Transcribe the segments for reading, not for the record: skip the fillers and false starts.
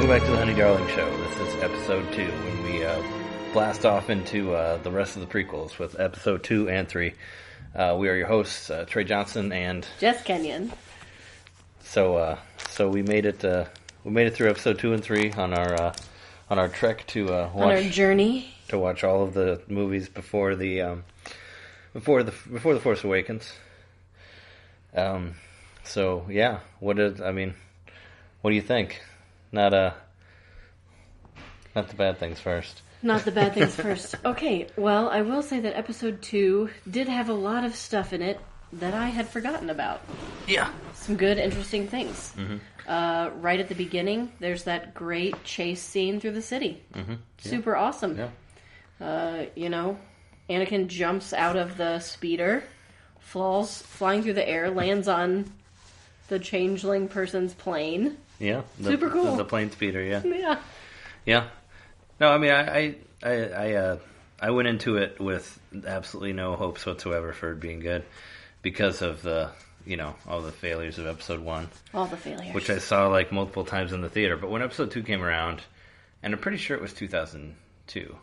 Welcome back to the Honey Darling Show. This is episode 2, when we blast off into the rest of the prequels with episode 2 and 3. We are your hosts, Trey Johnson and Jess Kenyon. So we made it. We made it through episode 2 and 3 on our trek to watch, on our journey to watch all of the movies before the Force Awakens. So yeah, what do you think? Not the bad things first. Not the bad things first. Okay, well, I will say that episode 2 did have a lot of stuff in it that I had forgotten about. Yeah. Some good, interesting things. Mm-hmm. Right at the beginning, there's that great chase scene through the city. Mm-hmm. Yeah. Super awesome. Yeah. Anakin jumps out of the speeder, flying through the air, lands on the changeling person's plane. Yeah. Super cool. The plane speeder, yeah. Yeah. Yeah. No, I mean, I went into it with absolutely no hopes whatsoever for it being good because of all the failures of episode 1. All the failures. Which I saw like multiple times in the theater. But when episode 2 came around, and I'm pretty sure it was 2002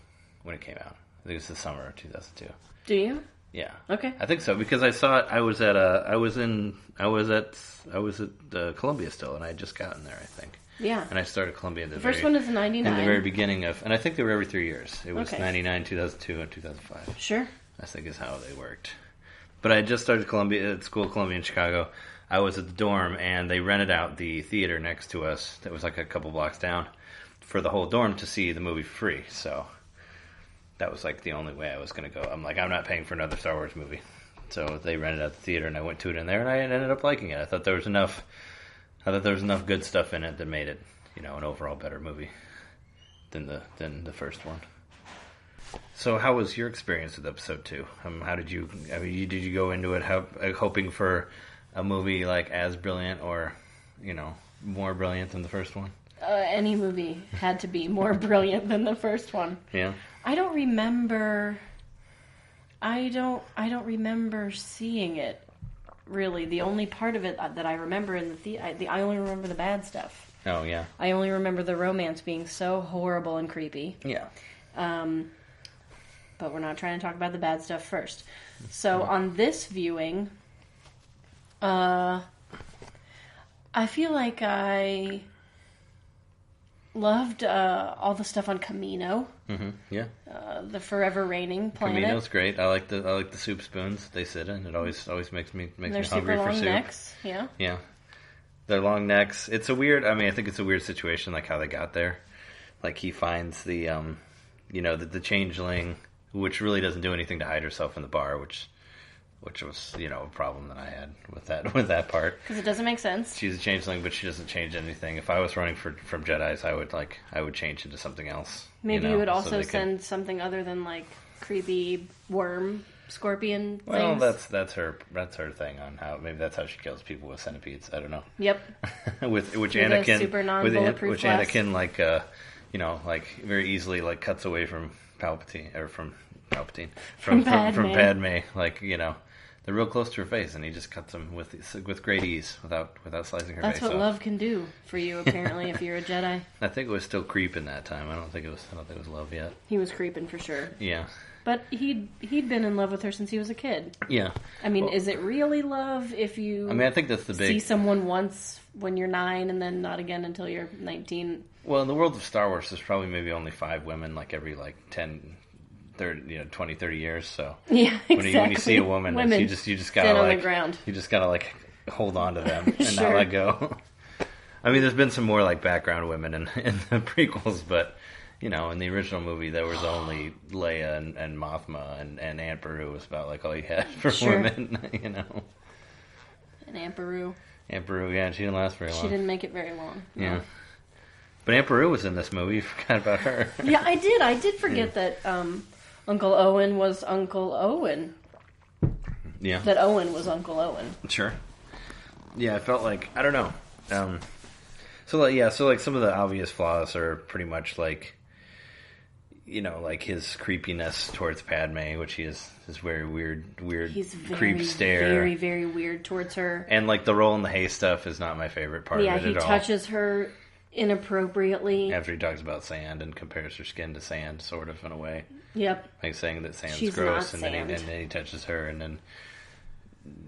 when it came out. I think it was the summer of 2002. Do you? Yeah. Okay. I think so because I saw it. I was at Columbia still, and I had just gotten there, I think. Yeah. And I started Columbia. The first one is 99. In the very beginning of, and I think they were every 3 years. It was Okay. 99, 2002, and 2005. Sure. I think is how they worked. But I just started Columbia in Chicago. I was at the dorm, and they rented out the theater next to us. That was like a couple blocks down for the whole dorm to see the movie for free. So that was like the only way I was going to go. I'm like, I'm not paying for another Star Wars movie. So they rented out the theater, and I went to it in there, and I ended up liking it. I thought there was enough good stuff in it that made it, an overall better movie than the first one. So, how was your experience with episode 2? How did you? Did you go into it hoping for a movie like as brilliant or, more brilliant than the first one? Any movie had to be more brilliant than the first one. Yeah. I don't remember seeing it. Really, the only part of it that I remember in I only remember the bad stuff. Oh yeah. I only remember the romance being so horrible and creepy. Yeah. But we're not trying to talk about the bad stuff first. So on this viewing, I feel like I loved all the stuff on Camino. Mm-hmm. Yeah. The forever reigning planet. Camino's great. I like the soup spoons they sit in. It always makes me hungry for soup. They're super long necks. Yeah. Yeah. Their long necks. It's a weird. I think it's a weird situation, like how they got there. Like he finds the the changeling, which really doesn't do anything to hide herself in the bar, which was a problem that I had with that part. Because it doesn't make sense. She's a changeling, but she doesn't change anything. If I was running from Jedis, I would change into something else. Maybe you would also send something other than like creepy worm scorpion things. Well, that's her thing on how maybe that's how she kills people with centipedes. I don't know. Yep. Which Anakin super non-bulletproof Anakin like very easily like cuts away from Palpatine or from Padme, like they're real close to her face, and he just cuts them with great ease without slicing her face off. That's what love can do for you, apparently, if you're a Jedi. I think it was still creep in that time. I don't think it was love yet. He was creeping for sure. Yeah. But he'd been in love with her since he was a kid. Yeah. Is it really love if you I think that's the big... see someone once when you're 9 and then not again until you're 19? Well, in the world of Star Wars, there's probably maybe only 5 women like every 10... 20, 30 years. So yeah, exactly. when you see a woman, you just gotta on the ground. You just gotta hold on to them and Sure. not let go. There's been some more background women in the prequels, but in the original movie there was only Leia and Mothma and Aunt Beru was about all you had for Sure. women. And Aunt Beru. Aunt Beru, yeah, she didn't last very long. She didn't make it very long. No. Yeah. But Aunt Beru was in this movie. You forgot about her. Yeah, I did. I did forget that Uncle Owen was Uncle Owen. Yeah. That Owen was Uncle Owen. Sure. Yeah, I felt like, I don't know. So some of the obvious flaws are pretty much his creepiness towards Padme, which he is this very weird creep stare. Very, very weird towards her. And the roll in the hay stuff is not my favorite part of it at all. Yeah, he touches her inappropriately. After he talks about sand and compares her skin to sand, sort of, in a way. Yep. Like saying that sand's She's gross, not and sand. then he touches her, and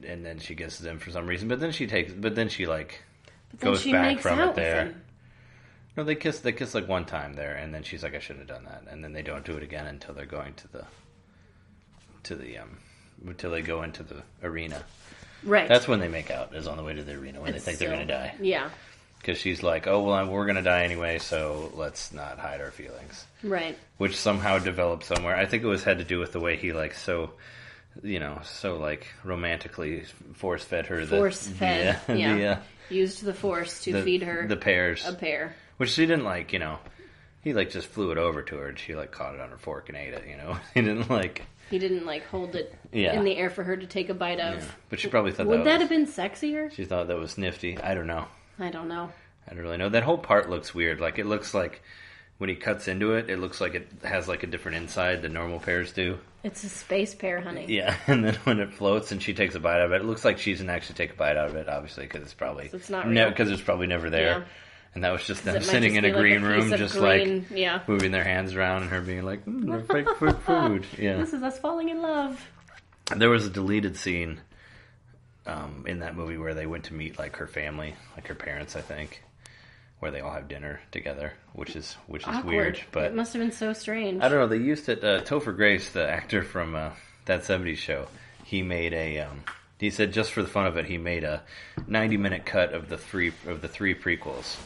then she kisses him for some reason. But then she goes she back makes from out it with there. him. No, they kiss like one time there, and then she's like, I shouldn't have done that, and then they don't do it again until they're going until they go into the arena. Right. That's when they make out, is on the way to the arena, when they think they're going to die. Yeah. Because she's like, oh, well, we're going to die anyway, so let's not hide our feelings. Right. Which somehow developed somewhere. I think it had to do with the way he, romantically force-fed her. Used the Force to feed her the pears. a pear. Which she didn't he just flew it over to her, and she caught it on her fork and ate it, He didn't hold it in the air for her to take a bite of. Yeah. But she probably thought would that have been sexier? She thought that was nifty. I don't know. I don't know. I don't really know. That whole part looks weird. Like, it looks like when he cuts into it, it looks like it has a different inside than normal pears do. It's a space pear, honey. Yeah, and then when it floats and she takes a bite of it, it looks like she doesn't actually take a bite out of it, obviously, because it's probably it's not real. Because it's probably never there. Yeah. And that was just them sitting in a green room, just green, moving their hands around, and her being like, fake food. Yeah. This is us falling in love. There was a deleted scene in that movie where they went to meet her family, her parents, I think, where they all have dinner together, which is Awkward. weird. But it must have been so strange. I don't know. They used it. Topher Grace, the actor from that '70s show, he made he said just for the fun of it, he made a 90-minute cut of the three prequels.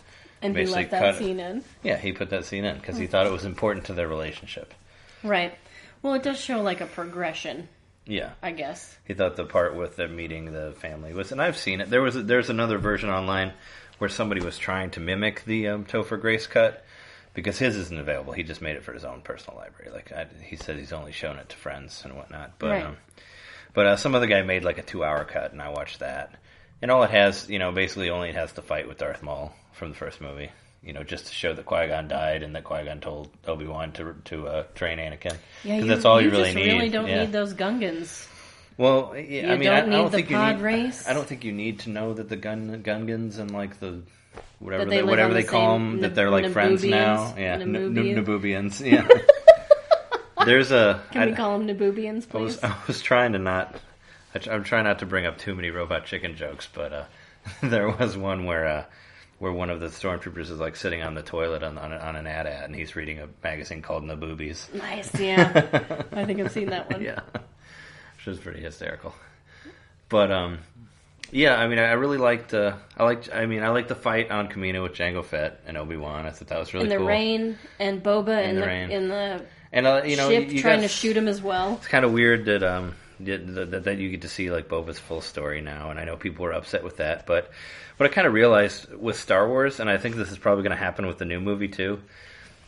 And he left that scene in? Yeah, he put that scene in because he thought it was important to their relationship. Right. Well, it does show a progression. Yeah. I guess. He thought the part with them meeting the family was, and I've seen it. There's another version online where somebody was trying to mimic the Topher Grace cut because his isn't available. He just made it for his own personal library. He said he's only shown it to friends and whatnot. But right. But some other guy made a 2-hour cut, and I watched that. And all it has, basically only it has to fight with Darth Maul from the first movie. Just to show that Qui-Gon died and that Qui-Gon told Obi-Wan to train Anakin. Yeah, because that's all you really need. You really don't need those Gungans. Well, yeah, I don't think you need. Race. I don't think you need to know that the Gungans and the whatever they call them, that they're friends now. Yeah, Naboobians. Yeah. There's a. Can we call them Naboobians, please? I was trying to not. I'm trying not to bring up too many Robot Chicken jokes, but there was one where one of the stormtroopers is sitting on the toilet on an AT-AT, and he's reading a magazine called Naboobies. Nice, yeah. I think I've seen that one. Yeah, which was pretty hysterical. But yeah, I really liked. I liked the fight on Camino with Jango Fett and Obi-Wan. I thought that was really cool. In the rain, and Boba in the ship trying to shoot him as well. It's kind of weird that that you get to see Boba's full story now, and I know people were upset with that, but what I kind of realized with Star Wars, and I think this is probably going to happen with the new movie too,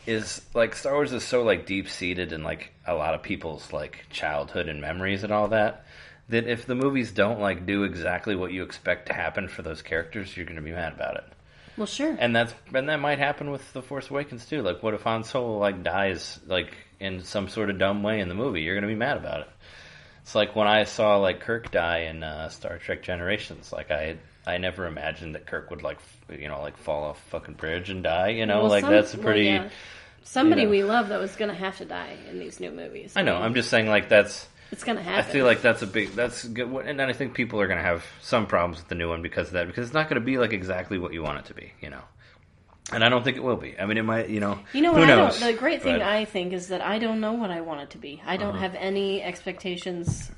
is Star Wars is so deep seated in a lot of people's childhood and memories and all that if the movies don't do exactly what you expect to happen for those characters, you're going to be mad about it. Well, sure. And that might happen with The Force Awakens too. What if Han Solo dies in some sort of dumb way in the movie? You're going to be mad about it. It's when I saw Kirk die in Star Trek Generations. I never imagined that Kirk would fall off a fucking bridge and die. That's a pretty. Well, yeah. Somebody we love that was going to have to die in these new movies. I know. I'm just saying that's. It's going to happen. I feel that's good, and I think people are going to have some problems with the new one because of that, because it's not going to be exactly what you want it to be, And I don't think it will be. It might, who knows? The great thing I think is that I don't know what I want it to be. I don't have any expectations.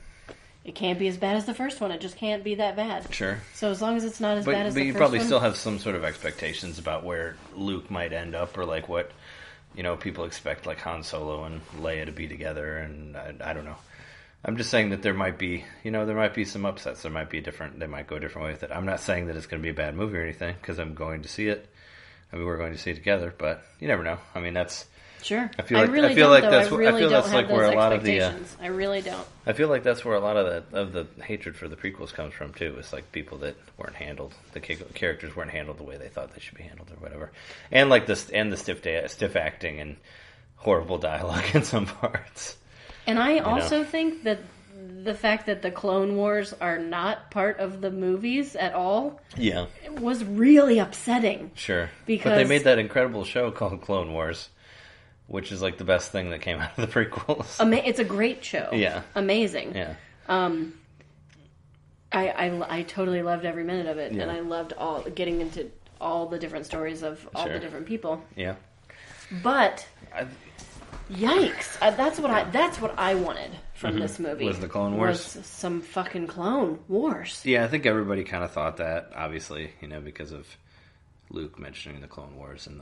It can't be as bad as the first one. It just can't be that bad. Sure. So as long as it's not as bad as the first one. But you probably still have some sort of expectations about where Luke might end up, or what, people expect Han Solo and Leia to be together, and I don't know. I'm just saying that there might be some upsets. They might go a different way with it. I'm not saying that it's going to be a bad movie or anything, because I'm going to see it. We're going to see it together, but you never know. That's sure. I feel like that's where a lot of the. I really don't. I feel like that's where a lot of the hatred for the prequels comes from too. It's people that weren't handled. The characters weren't handled the way they thought they should be handled, or whatever. And the stiff acting and horrible dialogue in some parts. And I also think that the fact that the Clone Wars are not part of the movies at all was really upsetting. Sure. Because but they made that incredible show called Clone Wars, which is like the best thing that came out of the prequels. It's a great show. Yeah. Amazing. Yeah. I totally loved every minute of it, and I loved getting into all the different stories of all the different people. Yeah. But yikes! That's what I wanted from this movie. Was the Clone Wars? Was some fucking Clone Wars? Yeah, I think everybody kind of thought that. Obviously, because of Luke mentioning the Clone Wars in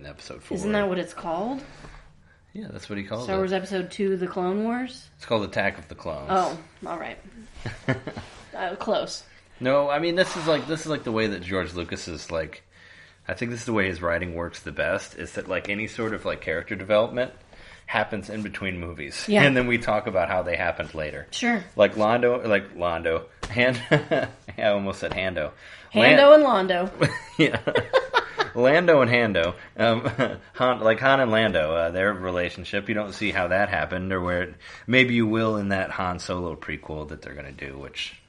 episode 4. Isn't that what it's called? Yeah, that's what he calls it. Star Wars Episode 2, The Clone Wars? It's called Attack of the Clones. Oh, all right. Close. No, I mean, this is like the way that George Lucas is like... I think this is the way his writing works the best, is that like any sort of like character development happens in between movies. Yeah. And then we talk about how they happened later. Sure. Like Londo. I almost said Hando. Hando and Londo. Yeah. Lando and Hando, Han and Lando, their relationship, you don't see how that happened, or where maybe you will in that Han Solo prequel that they're going to do, which,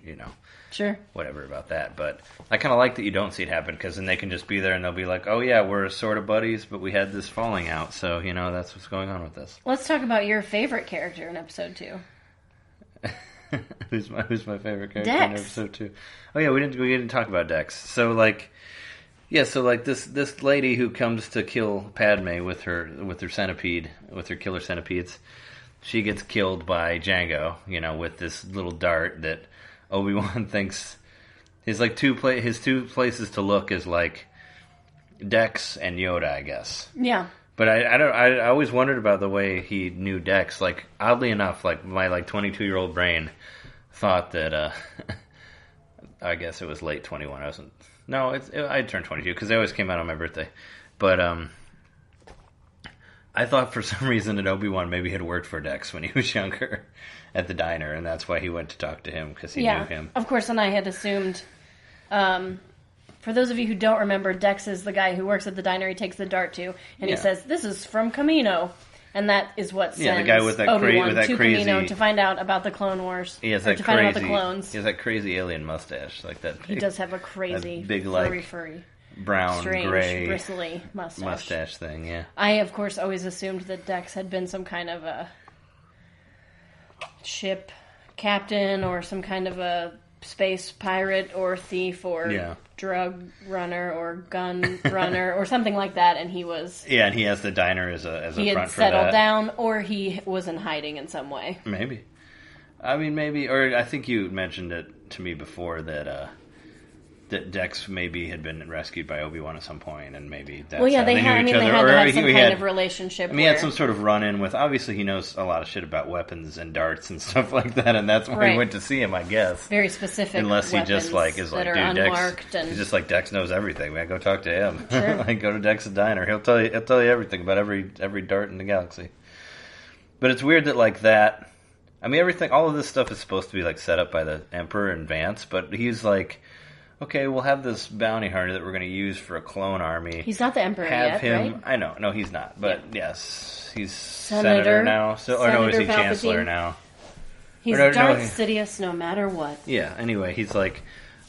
sure, whatever about that. But I kind of like that you don't see it happen, because then they can just be there and they'll be like, oh yeah, we're sort of buddies, but we had this falling out, so, that's what's going on with this. Let's talk about your favorite character in episode 2. Who's my favorite character Dex. in episode 2? Oh yeah, we didn't talk about Dex. So this lady who comes to kill Padme with her centipede, with her killer centipedes, she gets killed by Jango, with this little dart that Obi-Wan thinks his two places to look is like Dex and Yoda, I guess. Yeah. But I always wondered about the way he knew Dex. Like, oddly enough, like my 22-year-old brain thought that I guess it was late 21. I turned 22 because they always came out on my birthday. But I thought for some reason that Obi-Wan maybe had worked for Dex when he was younger at the diner, and that's why he went to talk to him, because he knew him. Of course, and I had assumed... for those of you who don't remember, Dex is the guy who works at the diner he takes the dart to, and he says, "This is from Camino." And that is what sends the guy with that Obi-Wan to crazy... Camino to find out about the Clone Wars. He has to find out about the clones. He has that crazy alien mustache, like that. He does have a crazy, big, furry, brown, strange, gray, bristly mustache thing. Yeah. I, of course, always assumed that Dex had been some kind of a ship captain or some kind of a space pirate or thief or drug runner or gun runner or something like that, and he was... Yeah, and he has the diner as a front for that. He had settled down, or he was in hiding in some way. Maybe. I mean, maybe, or I think you mentioned it to me before that Dex maybe had been rescued by Obi-Wan at some point, and maybe that's they had to have some kind of relationship. I mean, he had some sort of run-in with, obviously he knows a lot of shit about weapons and darts and stuff like that, and that's why he went to see him, I guess. Very specific. Unless he just is like, dude, Dex, he's just like, Dex knows everything, man, go talk to him. Sure. Go to Dex's diner, he'll tell you everything about every dart in the galaxy. But it's weird that that, I mean, all of this stuff is supposed to be set up by the Emperor and Vance, but he's like, okay, we'll have this bounty hunter that we're going to use for a clone army. He's not the Emperor yet, right? I know. No, he's not. But yes, he's Senator now. Is he Palpatine. Chancellor now? He's Darth Sidious no matter what. Yeah, anyway, he's like,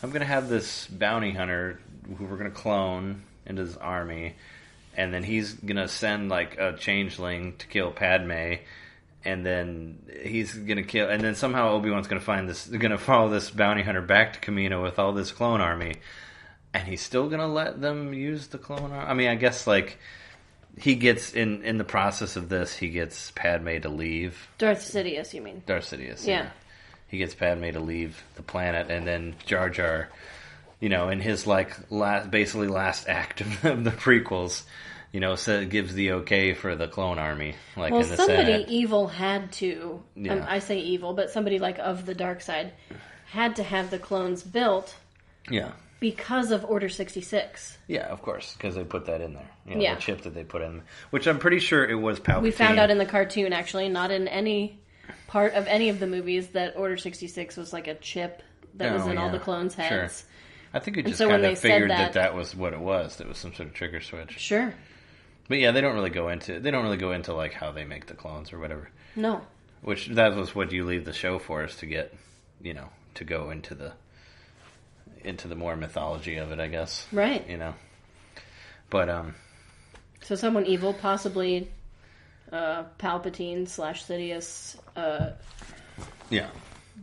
I'm going to have this bounty hunter who we're going to clone into this army, and then he's going to send a changeling to kill Padme, and then he's gonna kill, and then somehow Obi-Wan's gonna follow this bounty hunter back to Camino with all this clone army, and he's still gonna let them use the clone army. I mean, I guess he gets in the process of this, he gets Padme to leave. Darth Sidious, you mean? Darth Sidious. Yeah. He gets Padme to leave the planet, and then Jar Jar, in his basically last act of the prequels, gives the okay for the clone army. In the somebody Senate. Evil had to. I say evil, but somebody of the dark side had to have the clones built. Yeah. Because of Order 66. Yeah, of course, because they put that in there. The chip that they put in, which I'm pretty sure it was Palpatine. We found out in the cartoon, actually, not in any part of any of the movies, that Order 66 was a chip that was in all the clones' heads. Sure. I think it just kind of figured that was what it was. That was some sort of trigger switch. Sure. But yeah, they don't really go into how they make the clones or whatever. No. Which that was what you leave the show for, is to get, to go into the more mythology of it, I guess. Right. But so someone evil, possibly Palpatine / Sidious,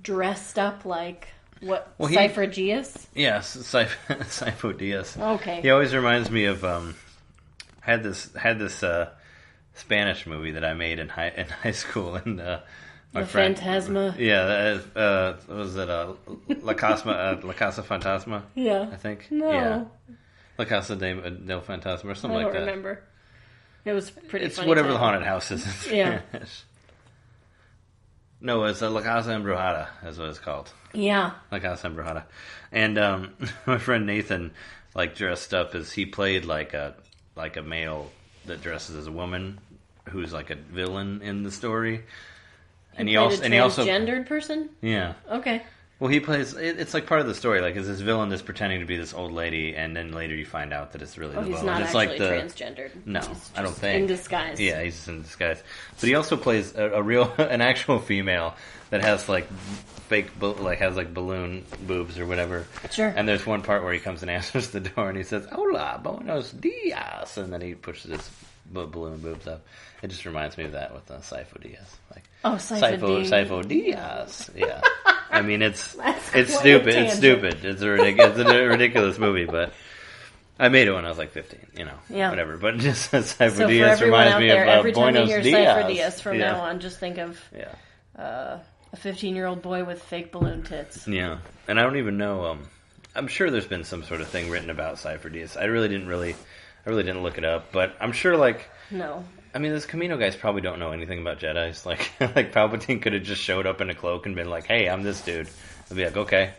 dressed up like Cypher Dyas? Yes, Cypher Dyas. Okay. He always reminds me of had this Spanish movie that I made in high school, and my friend Phantasma. Yeah, was it La Casa Fantasma? Yeah, I think. No. Yeah. La Casa del Fantasma or something like that. I don't remember. It was pretty. It's funny whatever title. the haunted house is in Spanish. Yeah. No, it's La Casa Embrujada, is what it's called. Yeah. La Casa Embrujada. And my friend Nathan, dressed up as he played like a male that dresses as a woman who's like a villain in the story. He also transgendered person? Yeah. Okay. Well, he plays. It's like part of the story. Like, is this villain that's pretending to be this old lady, and then later you find out that it's really the villain. He's not it's actually transgendered. No, he's I don't think in disguise. Yeah, he's just in disguise. But he also plays an actual female that has has balloon boobs or whatever. Sure. And there's one part where he comes and answers the door, and he says, "Hola, buenos dias," and then he pushes his balloon boobs up. It just reminds me of that with Cypher Dyas. Cypher Dyas. Yeah. I mean, it's stupid. It's stupid. It's a ridiculous movie, but I made it when I was like 15. Yeah. Whatever. But just Cypher So Dyas for everyone reminds out me there, of every time you Buenos hear Dias. Cypher Dyas from now on, just think of a 15-year-old boy with fake balloon tits. Yeah, and I don't even know. I'm sure there's been some sort of thing written about Cypher Dyas. I really didn't look it up, but I'm sure No. I mean, those Camino guys probably don't know anything about Jedis. Like Palpatine could have just showed up in a cloak and been like, "Hey, I'm this dude." I'd be like, "Okay,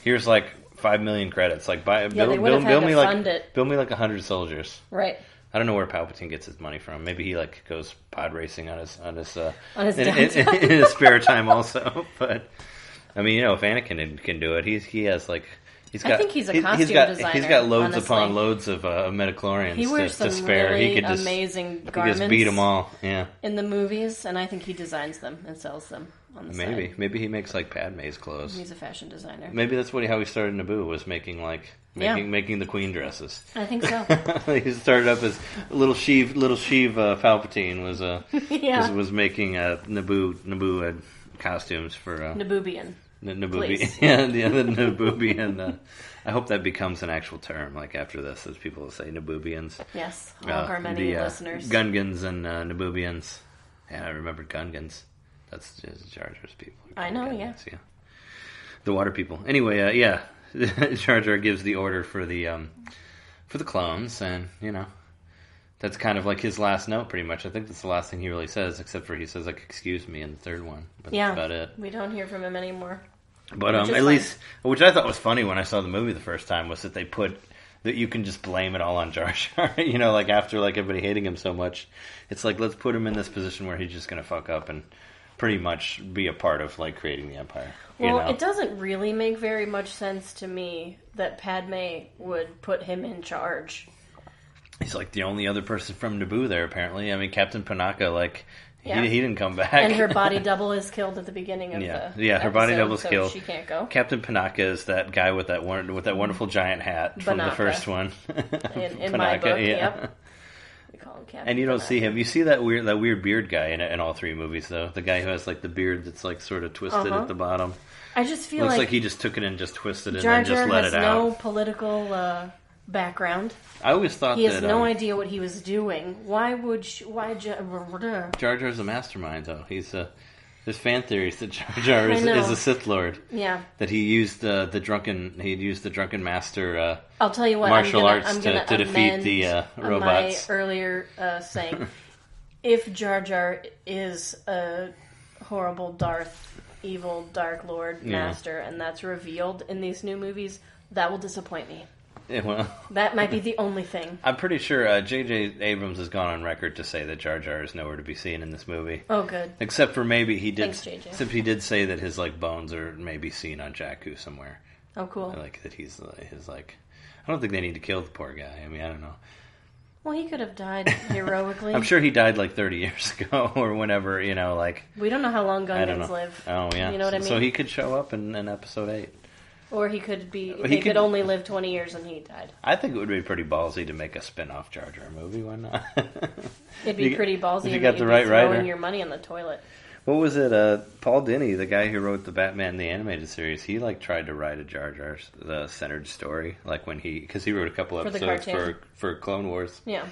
here's 5 million credits. Build me 100 soldiers." Right. I don't know where Palpatine gets his money from. Maybe he goes pod racing on his in his in his spare time also. But I mean, if Anakin can do it, he has I think he's a costume designer. He's got loads honestly. upon loads of midichlorians he wears to some spare. Really he could just amazing garments. He just beat them all. Yeah. In the movies, and I think he designs them and sells them on the side. Maybe he makes Padme's clothes. He's a fashion designer. Maybe that's how he started Naboo, was making the queen dresses. I think so. He started up as little Sheev Palpatine was making Naboo costumes for Naboobian. Naboobian. Yeah, the Naboobian. I hope that becomes an actual term, after this, as people will say Naboobians. Yes, all of our many listeners. Gungans and Naboobians. Yeah, I remembered Gungans. That's just Jar Jar's people. I know, Gungans, yeah. The water people. Anyway, yeah. Jar Jar gives the order for the clones, and, that's kind of his last note, pretty much. I think that's the last thing he really says, except for he says, excuse me in the third one. But that's about it. We don't hear from him anymore. But at least, which I thought was funny when I saw the movie the first time, was that they put that you can just blame it all on Jar Jar. After everybody hating him so much, it's let's put him in this position where he's just going to fuck up and pretty much be a part of creating the Empire. Well, it doesn't really make very much sense to me that Padme would put him in charge. He's the only other person from Naboo there, apparently. I mean, Captain Panaka, he didn't come back. And her body double is killed at the beginning of the episode, her body double is killed. She can't go. Captain Panaka is that guy with that wonderful giant hat from the first one. in my book, yep. We call him Captain. And you don't see him. You see that weird beard guy in all three movies, though. The guy who has the beard that's sort of twisted at the bottom. I just feel looks like he just took it and just twisted it Jar and then just let it out. Jar Jar has no political background. I always thought he has no idea what he was doing. Why Jar Jar's a mastermind, though. There's fan theories that Jar Jar is a Sith Lord. Yeah. That he used the drunken master. I'll tell you what. Martial arts I'm to defeat the robots. My earlier saying, if Jar Jar is a horrible evil Dark Lord master, and that's revealed in these new movies, that will disappoint me. Yeah, well, that might be the only thing. I'm pretty sure J.J. Abrams has gone on record to say that Jar Jar is nowhere to be seen in this movie. Oh, good. Except for maybe he did. Thanks, JJ. Except he did say that his bones are maybe seen on Jakku somewhere. Oh, cool. That he's I don't think they need to kill the poor guy. I mean, I don't know. Well, he could have died heroically. I'm sure he died like 30 years ago or whenever, like... We don't know how long Gungans live. Oh, yeah. You know what I mean? So he could show up in Episode 8. Or he could be... He could only live 20 years and he died. I think it would be pretty ballsy to make a spin-off Jar Jar movie. Why not? It'd be pretty ballsy if you got the right throwing writer. Your money in the toilet. What was it? Paul Dini, the guy who wrote the Batman the Animated Series, he tried to write a Jar Jar the centered story, because he wrote a couple episodes for Clone Wars. Yeah.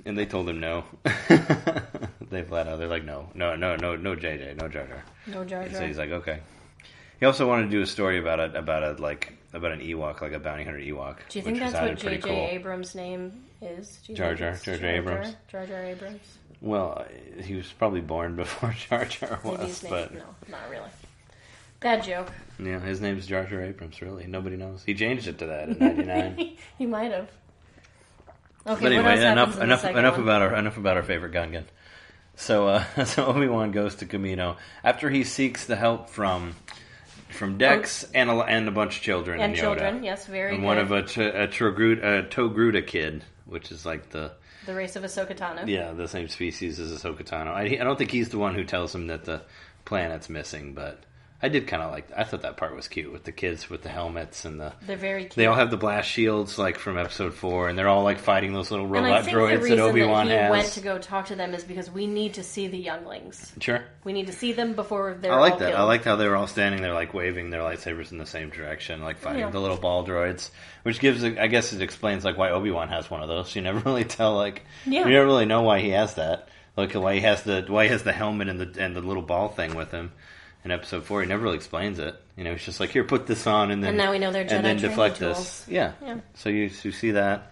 And they told him no. They flat out, they're like, no, JJ, no Jar Jar. No Jar Jar. And so he's like, okay. He also wanted to do a story about an Ewok, like a bounty hunter Ewok. Do you think that's what J.J. Abrams' name is? Jar Jar Abrams. Jar Jar Abrams. Well, he was probably born before Jar Jar was, but... No, not really. Bad joke. Yeah, his name's Jar Jar Abrams, really. Nobody knows. He changed it to that in 99. He might have. Okay, but anyway, enough about our favorite Gungan. So Obi-Wan goes to Camino after he seeks the help from Dex and a bunch of children and Yoda. Children, yes, very and good. One of a Togruta kid, which is like the race of Ahsoka Tano. Yeah, the same species as Ahsoka Tano. I don't think he's the one who tells him that the planet's missing, but I did kind of I thought that part was cute with the kids with the helmets and they're very cute. They all have the blast shields like from Episode 4, and they're all like fighting those little robot droids that Obi-Wan has. He went to go talk to them is because we need to see the younglings. Sure, we need to see them before they're. I like all that. killed. I liked how they were all standing there like waving their lightsabers in the same direction, like fighting the little ball droids, which gives I guess it explains like why Obi-Wan has one of those. You never really tell you never really know why he has that. Like why he has the helmet and the little ball thing with him. In Episode 4, he never really explains it. It's just like, here, put this on, and then... And now we know they're Jedi and then deflect tools. this. Yeah. So you see that.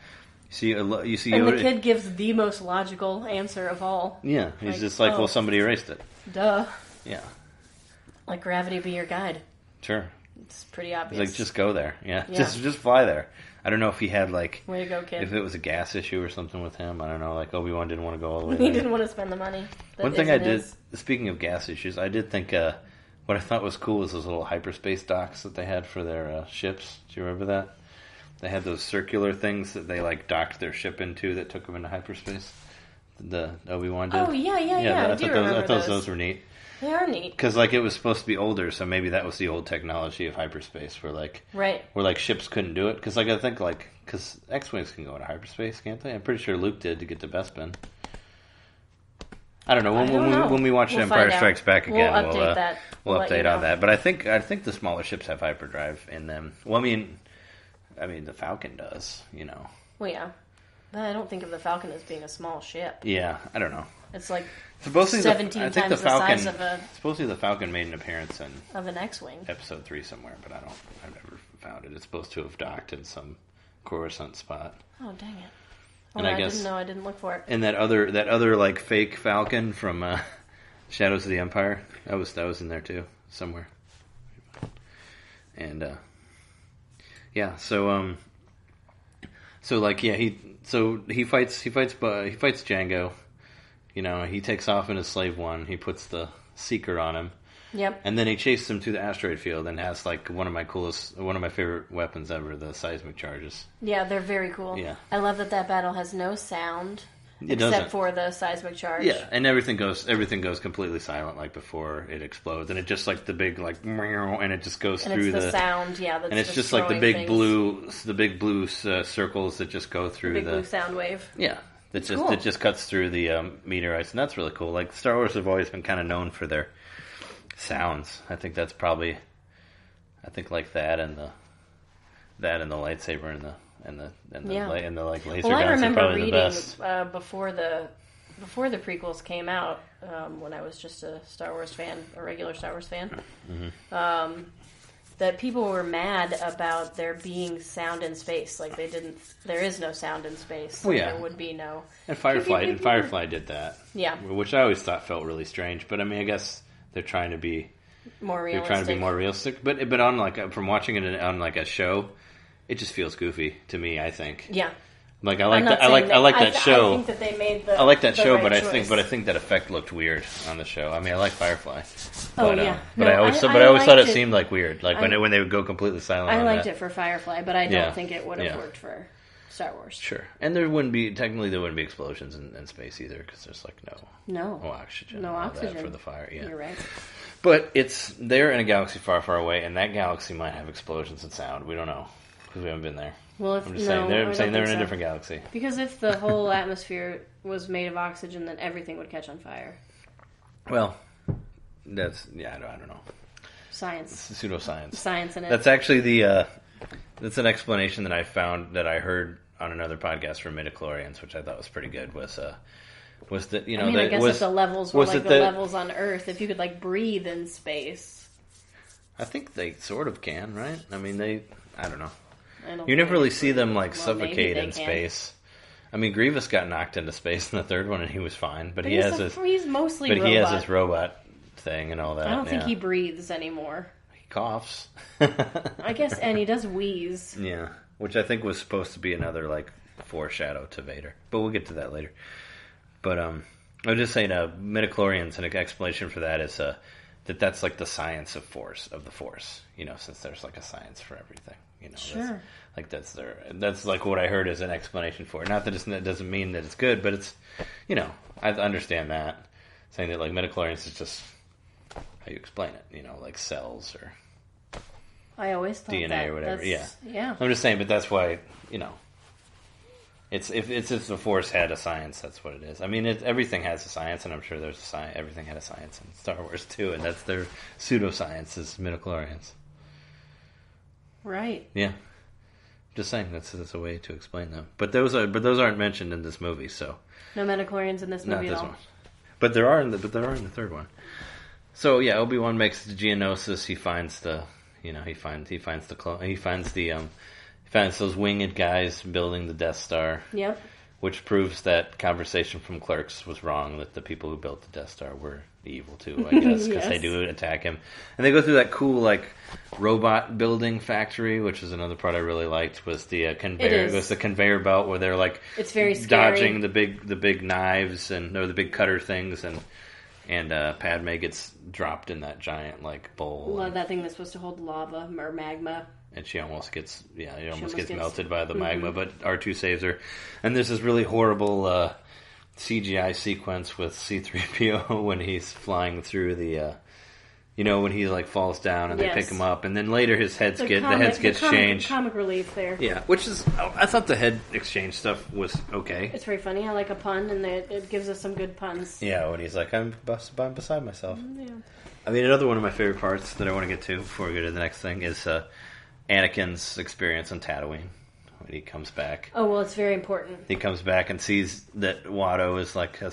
You see and Yoda. The kid gives the most logical answer of all. Yeah. He's just like, well, somebody erased it. Duh. Yeah. Like gravity be your guide. Sure. It's pretty obvious. He's like, just go there. Yeah. Just fly there. I don't know if he had, like... Way to go, kid. If it was a gas issue or something with him. I don't know. Like, Obi-Wan didn't want to go all the way He there. didn't want to spend the money. One thing I did... Speaking of gas issues, I did think... what I thought was cool was those little hyperspace docks that they had for their ships. Do you remember that? They had those circular things that they like docked their ship into that took them into hyperspace. The Obi-Wan did. Oh yeah. I thought those were neat. They are neat because like it was supposed to be older, so maybe that was the old technology of hyperspace, where ships couldn't do it. Because like I think because X-wings can go into hyperspace, can't they? I'm pretty sure Luke did to get to Bespin. I don't know. When we watch Empire Strikes Back again, we'll update on that. But I think the smaller ships have hyperdrive in them. Well, I mean, the Falcon does. Well, yeah, but I don't think of the Falcon as being a small ship. Yeah, I don't know. It's like supposedly 17 times the size of a. Supposedly the Falcon made an appearance in an X-wing. Episode 3 somewhere, but I've never found it. It's supposed to have docked in some Coruscant spot. Oh dang it! And I guess, didn't know. I didn't look for it. And that other like fake Falcon from Shadows of the Empire, that was in there too somewhere. And so he fights Django. He takes off in his Slave One. He puts the Seeker on him. Yep. And then he chases him to the asteroid field and has like one of my favorite weapons ever, the seismic charges. Yeah, they're very cool. Yeah. I love that battle has no sound except for the seismic charge. Yeah, and everything goes completely silent like before it explodes, and it just like the big like and it just goes through the sound. Yeah, that's and it's just like the big blue circles that just go through the blue sound wave. Yeah. That just cuts through the meteorites, and that's really cool. Like Star Wars have always been kind of known for their sounds. I think that's probably, like that and the lightsaber and the like laser guns. I remember are probably reading the best. before the prequels came out, when I was just a regular Star Wars fan. Mm-hmm. That people were mad about there being sound in space. Like there is no sound in space. Well, yeah. There would be no. And Firefly did that. Yeah. Which I always thought felt really strange, but I mean, I guess they're trying to be more realistic. They're trying to be more realistic, but on like from watching it on like a show, it just feels goofy to me. I think. Yeah. Like I like that show. I think that they made the. I like that show, right but choice. I think that effect looked weird on the show. I mean, I like Firefly. Yeah. But I always thought it seemed like weird, like when they would go completely silent. I liked it for Firefly, but I don't think it would have worked Star Wars. Sure. And there wouldn't be explosions in space either, because there's like no oxygen. No oxygen. For the fire, yeah. You're right. But they're in a galaxy far, far away, and that galaxy might have explosions and sound. We don't know, because we haven't been there. Well, I'm just saying they're in a different galaxy. Because if the whole atmosphere was made of oxygen, then everything would catch on fire. Well, I don't know. Science. It's pseudoscience. Science in it. That's actually that's an explanation that I found that I heard on another podcast from midichlorians, which I thought was pretty good. Was that I guess if the levels were like the levels on Earth, if you could like breathe in space. I think they sort of can, right? I mean, I don't know. You never really see them like suffocate in space. I mean, Grievous got knocked into space in the third one, and he was fine. But he's mostly robot. He has his robot thing and all that. I don't think he breathes anymore. He coughs. I guess, and he does wheeze. Yeah, which I think was supposed to be another like foreshadow to Vader. But we'll get to that later. But I was just saying, midichlorians, an explanation for that is that's like the science of the Force. Since there's like a science for everything. Sure. That's like what I heard as an explanation for it. Not that it doesn't mean that it's good, but it's, I understand that. Saying that like midichlorians is just how you explain it, like cells or I always thought DNA that. or whatever. Yeah. I'm just saying, but that's why, it's if the Force had a science, that's what it is. I mean, everything has a science, and I'm sure there's a science. Everything had a science in Star Wars too, and that's their pseudoscience is midichlorians. Right. Yeah. Just saying that's a way to explain them. But those aren't mentioned in this movie, so no midichlorians in this movie at all. One. But there are in the third one. So yeah, Obi-Wan makes the Geonosis. He finds those winged guys building the Death Star. Yep. Which proves that conversation from Clerks was wrong, that the people who built the Death Star were evil too, I guess, because they do attack him. And they go through that cool, like, robot building factory, which is another part I really liked, was the conveyor. It was the conveyor belt where they're, like, it's very scary. Dodging the big knives, or the big cutter things, and Padme gets dropped in that giant, like, bowl. Well, that thing that's supposed to hold lava or magma. And she almost gets melted by the magma, but R2 saves her. And there's this really horrible CGI sequence with C-3PO when he's flying through the, when he like falls down and they pick him up, and then later his heads gets changed. Comic relief there. Yeah, which is I thought the head exchange stuff was okay. It's very funny. I like a pun, and it gives us some good puns. Yeah, when he's like, I'm beside myself. Yeah. I mean, another one of my favorite parts that I want to get to before we go to the next thing is Anakin's experience on Tatooine when he comes back. Oh, well, it's very important. He comes back and sees that Watto is like a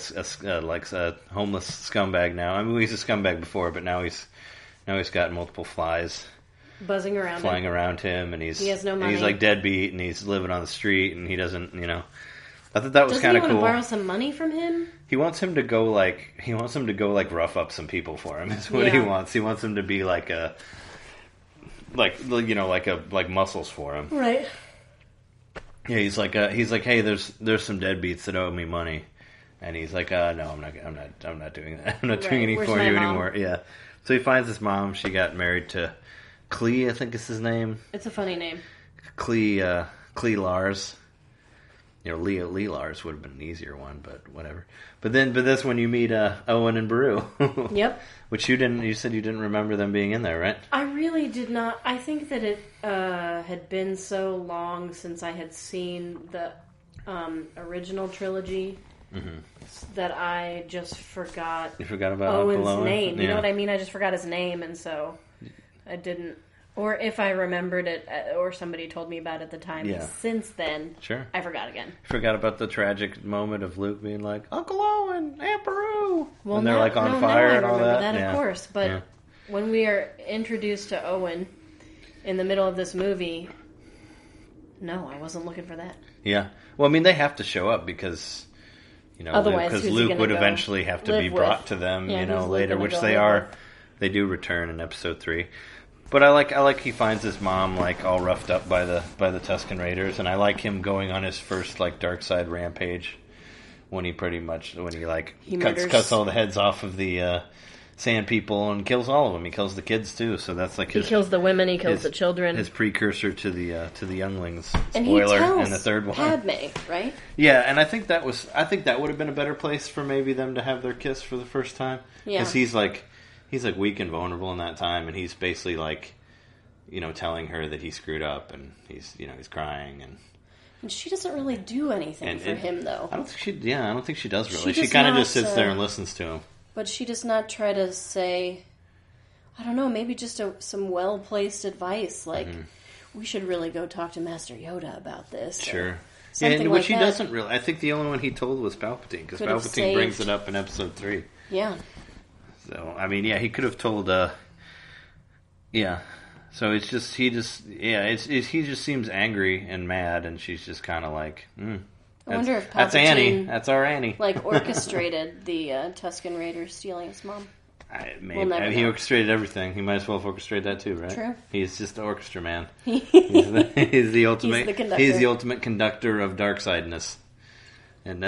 homeless scumbag now. I mean, he's a scumbag before, but now he's got multiple flies buzzing around, flying around him, and he has no money. And he's like deadbeat, and he's living on the street, and he doesn't, I thought that was kind of cool. Doesn't he want to borrow some money from him? He wants him to go rough up some people for him. Is what he wants. He wants him to be like muscles for him. Right. Yeah, he's like, hey, there's some deadbeats that owe me money, and he's like, no, I'm not doing that. I'm not doing any for you anymore. Yeah. So he finds his mom. She got married to Klee, I think is his name. It's a funny name. Klee Lars. Lee Lars would have been an easier one, but whatever. But that's when you meet Owen and Beru. Yep. Which you said you didn't remember them being in there, right? I really did not. I think that it had been so long since I had seen the original trilogy that I just forgot. You forgot about Owen's name. You know what I mean? I just forgot his name, and so I didn't. Or if I remembered it, or somebody told me about it at the time, since then, I forgot again. Forgot about the tragic moment of Luke being like, Uncle Owen, Aunt Beru, and they're like on fire and all that. Of course, but when we are introduced to Owen in the middle of this movie, no, I wasn't looking for that. Yeah. Well, I mean, they have to show up because, otherwise, because Luke would eventually have to be brought to them, later, which they are. They do return in Episode 3. But I like he finds his mom like all roughed up by the Tusken Raiders, and I like him going on his first like dark side rampage when he cuts all the heads off of the sand people and kills all of them. He kills the kids too, so that's like he kills the women, he kills the children. His precursor to the younglings. And Spoiler he tells in the third one. Padme, right? Yeah, and I think that would have been a better place for maybe them to have their kiss for the first time. Yeah, because he's like weak and vulnerable in that time, and he's basically like, telling her that he screwed up, and he's crying and. And she doesn't really do anything for him, though. I don't think she does really. She kind of just sits there and listens to him. But she does not try to say, I don't know, maybe just some well-placed advice, like, we should really go talk to Master Yoda about this. Sure. Something which like he doesn't really. I think the only one he told was Palpatine, because Palpatine brings it up in Episode 3. Yeah. So, I mean, he could have told, yeah. So he just seems angry and mad, and she's just kind of like, I wonder if Palpatine, that's Annie. That's our Annie. Like, orchestrated the Tusken Raiders stealing his mom. He orchestrated everything. He might as well have orchestrated that too, right? True. He's just the orchestra man. He's the ultimate. He's the ultimate conductor of dark-sideness, and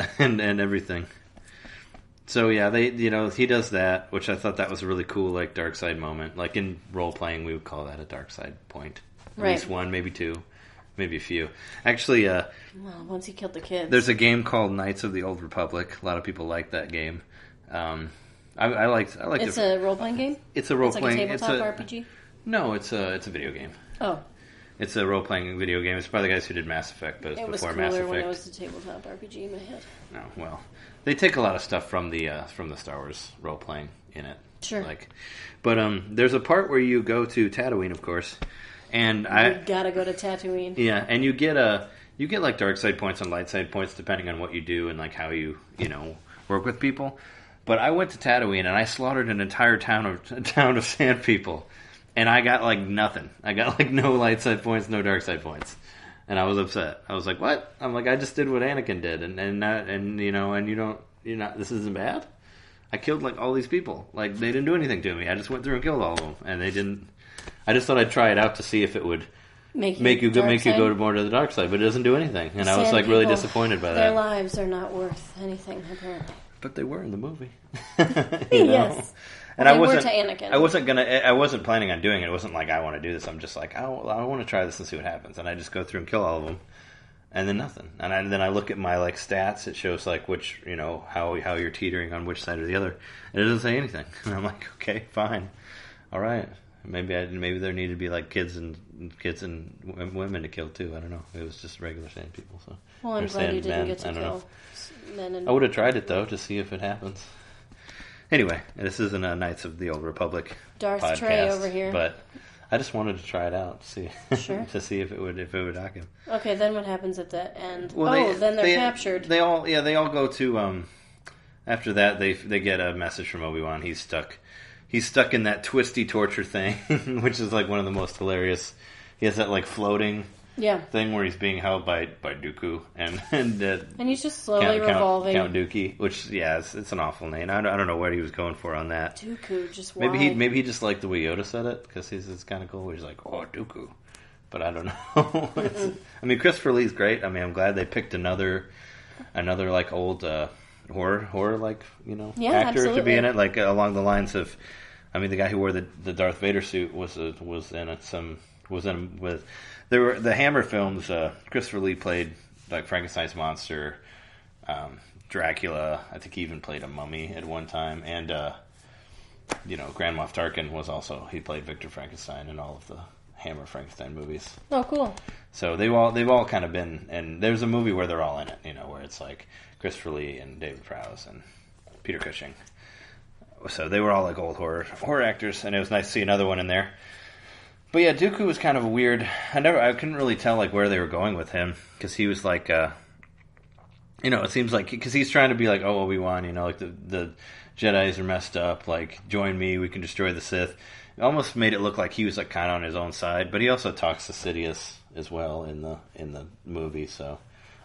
everything. So yeah, he does that, which I thought that was a really cool, like, dark side moment. Like in role playing, we would call that a dark side point. At least one, maybe two, maybe a few. Actually, well, once he killed the kids, there's a game called Knights of the Old Republic. A lot of people like that game. I like. It's a role playing game. It's a role playing. It's like a tabletop RPG. No, it's a video game. Oh. It's a role-playing video game. It's by the guys who did Mass Effect, but it's before Mass Effect. It was cooler when it was a tabletop RPG in my head. Oh, well. They take a lot of stuff from the Star Wars role-playing in it. Sure. But there's a part where you go to Tatooine, of course, and you gotta go to Tatooine. Yeah, and you get like dark side points and light side points depending on what you do and like how you work with people. But I went to Tatooine and I slaughtered an entire town of sand people. And I got like nothing. I got like no light side points, no dark side points, and I was upset. I was like, "What?" I'm like, "I just did what Anakin did, and you're not. This isn't bad. I killed like all these people. Like they didn't do anything to me. I just went through and killed all of them, and they didn't. I just thought I'd try it out to see if it would make you go more to the dark side, but it doesn't do anything. And I was like really disappointed by that. Their lives are not worth anything apparently. But they were in the movie. Yes. And I wasn't to Anakin. I wasn't planning on doing it. It wasn't like I want to do this. I'm just like I want to try this and see what happens. And I just go through and kill all of them, and then nothing. And then I look at my like stats. It shows like which how you're teetering on which side or the other. And it doesn't say anything. And I'm like, okay, fine, all right. Maybe there needed to be like kids and women to kill too. I don't know. It was just regular sand people. So well, I'm glad you didn't get to kill men and. I would have tried it though to see if it happens. Anyway, this isn't a Knights of the Old Republic Darth podcast, Trey over here, but I just wanted to try it out to see sure. to see if it would dock him. Okay, then what happens at the end? Well, then they're captured. They all go to after that they get a message from Obi-Wan. He's stuck in that twisty torture thing, which is like one of the most hilarious. He has that like floating thing where he's being held by Dooku and he's just slowly revolving. Count Dookie, which it's an awful name. I don't know what he was going for on that. Dooku, just maybe he just liked the way Yoda said it because it's kind of cool. He's like, oh, Dooku, but I don't know. I mean, Christopher Lee's great. I mean, I'm glad they picked another like old horror like actor absolutely. to be in it, like along the lines of. I mean, the guy who wore the Darth Vader suit was in it. There were the Hammer films. Christopher Lee played like Frankenstein's monster, Dracula. I think he even played a mummy at one time, and Grand Moff Tarkin he played Victor Frankenstein in all of the Hammer Frankenstein movies. Oh, cool! So they've all kind of been, and there's a movie where they're all in it. Where it's like Christopher Lee and David Prowse and Peter Cushing. So they were all like old horror actors, and it was nice to see another one in there. But yeah, Dooku was kind of a weird. I couldn't really tell like where they were going with him because he was like, it seems like because he's trying to be like, oh, Obi-Wan, like the Jedis are messed up. Like, join me, we can destroy the Sith. It almost made it look like he was like kind of on his own side, but he also talks to Sidious as well in the movie. So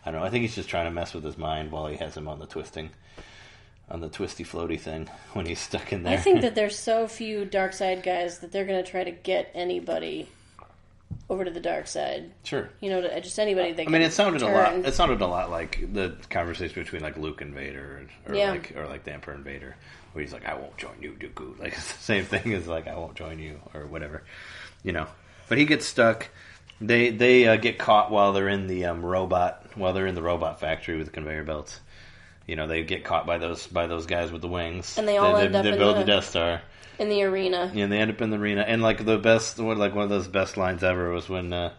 I don't know. I think he's just trying to mess with his mind while he has him on the twisty floaty thing when he's stuck in there. I think that there's so few dark side guys that they're going to try to get anybody over to the dark side. Sure. Just anybody that can it sounded turn. a lot like the conversation between like Luke and Vader, or like the Emperor and Vader, where he's like, "I won't join you, Dooku." Like it's the same thing as like, "I won't join you," or whatever, But he gets stuck. They get caught while they're in the robot factory with the conveyor belts. They get caught by those guys with the wings, and they all end up in the Death Star. In the arena. Yeah, and they end up in the arena. And like one of those best lines ever was when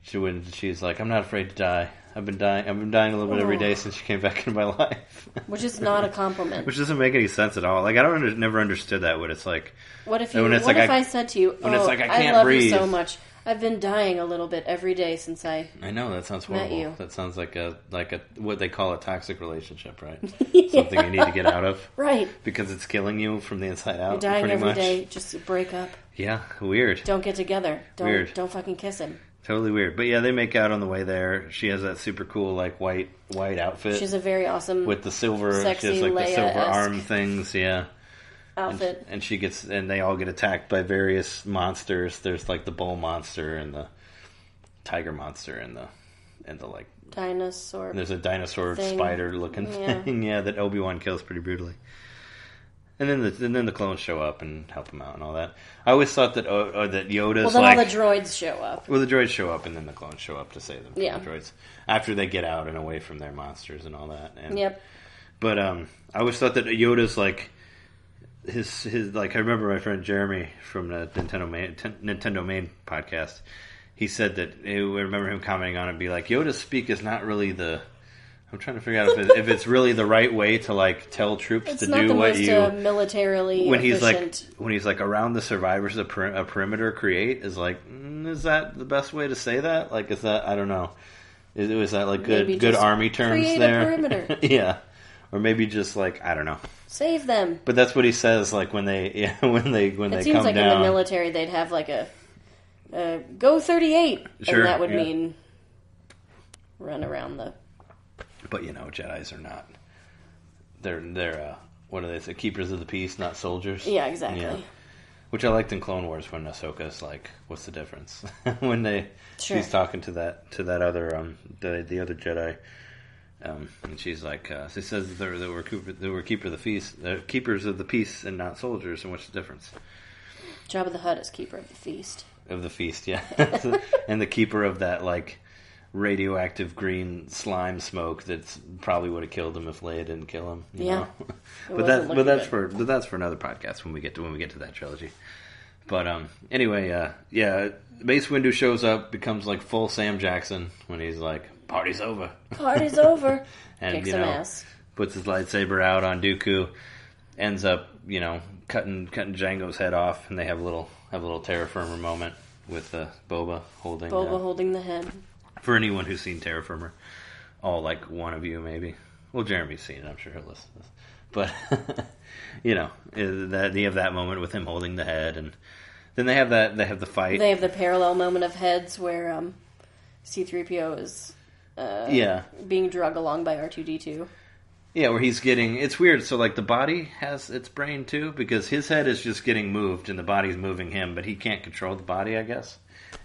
she's like, "I'm not afraid to die. I've been dying a little bit every day since she came back into my life." Which is not a compliment. Which doesn't make any sense at all. Like never understood that when it's like, what if I said to you, "Oh, I can't love breathe. You so much. I've been dying a little bit every day since I know, that sounds horrible. Met you. That sounds like a what they call a toxic relationship, right? Yeah. Something you need to get out of. Right. Because it's killing you from the inside out. You're dying pretty every much. day, just break up. Yeah, weird. Don't get together. Weird. Don't fucking kiss him. Totally weird. But yeah, they make out on the way there. She has that super cool like white outfit. She's a very awesome with the silver sexy she has like Leia-esque the silver arm things, yeah. Outfit. And they all get attacked by various monsters. There's like the bull monster and the tiger monster and the like dinosaur. There's a dinosaur spider looking thing, that Obi-Wan kills pretty brutally. And then the clones show up and help him out and all that. I always thought that Yoda's all the droids show up. Well, the droids show up and then the clones show up to save them from the droids after they get out and away from their monsters and all that. And, yep. But I always thought that Yoda's like his like I remember my friend Jeremy from the Nintendo Main podcast. He said that I remember him commenting on it and be like, Yoda's speak is not really I'm trying to figure out if it's really the right way to like tell troops to do what you militarily when efficient. he's like around the survivors a perimeter create is like is that the best way to say that? Like is that I don't know. Is that like good army terms create there? A perimeter. Yeah. Or maybe just like I don't know. Save them. But that's what he says like when they come down. It seems like in the military they'd have like a go 38 sure, and that would mean run around the. But Jedis are not. They're what do they say? Keepers of the peace, not soldiers. Yeah, exactly. Yeah. Which I liked in Clone Wars when Ahsoka's like, "What's the difference?" when she's talking to that other the other Jedi, and she's like, she says they were keepers of the peace and not soldiers. And what's the difference? Jabba the Hutt is keeper of the feast. Of the feast, yeah, and the keeper of that like radioactive green slime smoke that's probably would have killed him if Leia didn't kill him. You know? but that's for another podcast when we get to that trilogy. But anyway, Mace Windu shows up, becomes like full Sam Jackson when he's like, "Party's over, party's over," and kicks some ass, puts his lightsaber out on Dooku, ends up cutting Jango's head off, and they have a little Terra Firma moment with Boba holding the head. For anyone who's seen Terra Firma, like one of you maybe. Well, Jeremy's seen it. I'm sure he'll listen to this. But they have that moment with him holding the head, and then they have the fight. They have the parallel moment of heads where C-3PO is being drug along by R2-D2. Yeah, where he's getting... It's weird. So, like, the body has its brain, too, because his head is just getting moved, and the body's moving him, but he can't control the body, I guess,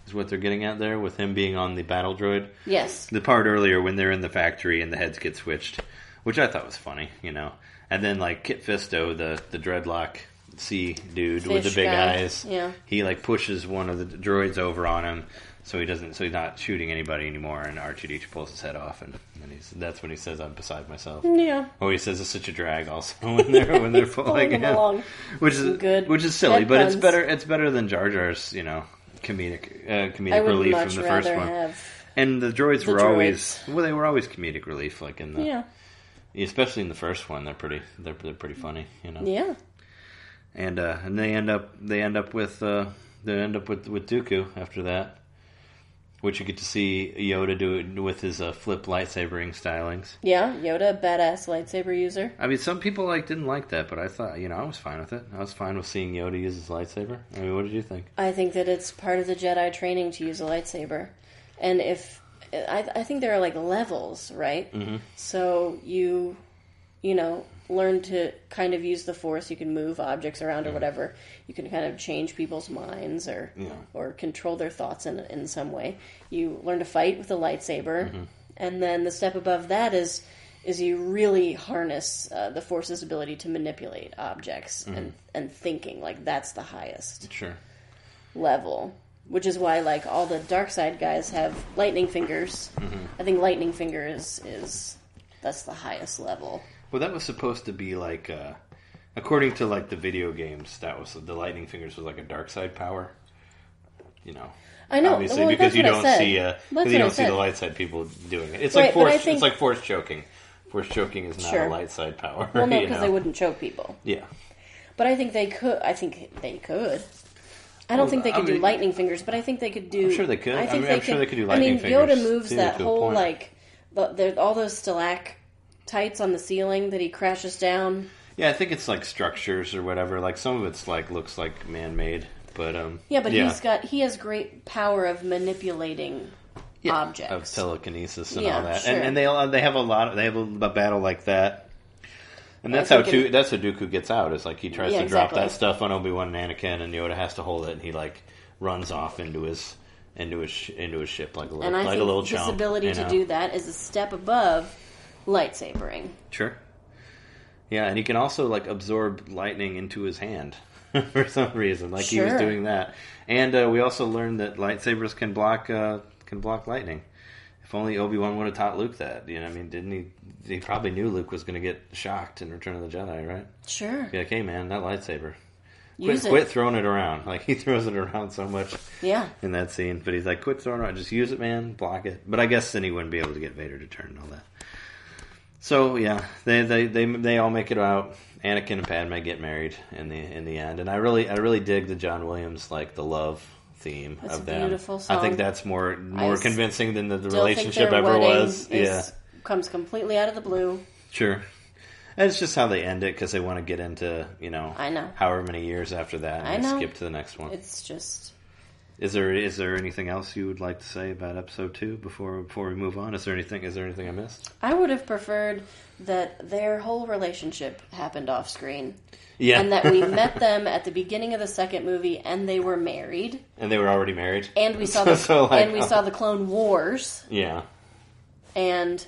is what they're getting at there, with him being on the battle droid. Yes. The part earlier when they're in the factory and the heads get switched, which I thought was funny, And then, like, Kit Fisto, the dreadlock sea dude with the big eyes, he, like, pushes one of the droids over on him, so he's not shooting anybody anymore, and R2-D2 pulls his head off, and that's when he says, "I'm beside myself." Yeah. Or he says, "It's such a drag." Also, when they're pulling him along, which is silly, but it's better than Jar Jar's, comedic relief from the first one. And the droids were always comedic relief, like in the especially in the first one. They're pretty funny, Yeah. And they end up with Dooku after that. Which you get to see Yoda do it with his flip lightsabering stylings. Yeah, Yoda, badass lightsaber user. I mean, some people didn't like that, but I thought, I was fine with it. I was fine with seeing Yoda use his lightsaber. I mean, what did you think? I think that it's part of the Jedi training to use a lightsaber. And I think there are, like, levels, right? Mm-hmm. So learn to kind of use the Force. You can move objects around or whatever. You can kind of change people's minds or control their thoughts in some way. You learn to fight with a lightsaber. And then the step above that is you really harness the Force's ability to manipulate objects and thinking. Like, that's the highest level. Which is why, like, all the dark side guys have lightning fingers. I think lightning finger is that's the highest level. Well, that was supposed to be like, according to like the video games, that was the lightning fingers was like a dark side power. You know, I know, obviously, well, because you don't see the light side people doing it. It's like force. It's like force choking. Force choking is not a light side power. Well, no, because they wouldn't choke people. Yeah, but I think they could. I don't think they could do lightning fingers, but I think they could do. I'm sure they could. I'm sure they could do lightning fingers. Yoda moves that whole like, all those stalactites on the ceiling that he crashes down. Yeah, I think it's like structures or whatever. Like some of it's like looks like man-made, but he has great power of manipulating objects, of telekinesis and all that. Sure. And they have a battle like that. And that's how Dooku gets out. It's like he tries to drop that stuff on Obi-Wan and Anakin, and Yoda has to hold it, and he like runs off into his ship like a little and I like think a little his chump. Ability to do that is a step above lightsabering. Sure. Yeah, and he can also like absorb lightning into his hand for some reason, like he was doing that. And we also learned that lightsabers can block lightning. If only Obi-Wan would have taught Luke that. You know, I mean, didn't he? He probably knew Luke was going to get shocked in Return of the Jedi, right? Sure. Be like, hey man, that lightsaber. Quit throwing it around. Like, he throws it around so much in that scene. But he's like, quit throwing it around. Just use it, man. Block it. But I guess then he wouldn't be able to get Vader to turn and all that. So, yeah. They all make it out. Anakin and Padme get married in the end. And I really dig the John Williams, like, the love theme of them. Beautiful song. I think that's more convincing than the relationship ever was. Comes completely out of the blue. Sure. And it's just how they end it, because they want to get into, I know. however many years after that, and skip to the next one. It's just... Is there anything else you would like to say about episode 2 before we move on? Is there anything I missed? I would have preferred that their whole relationship happened off screen. Yeah. And that we met them at the beginning of the second movie, and they were married. And they were already married. And we saw the Clone Wars. Yeah. And...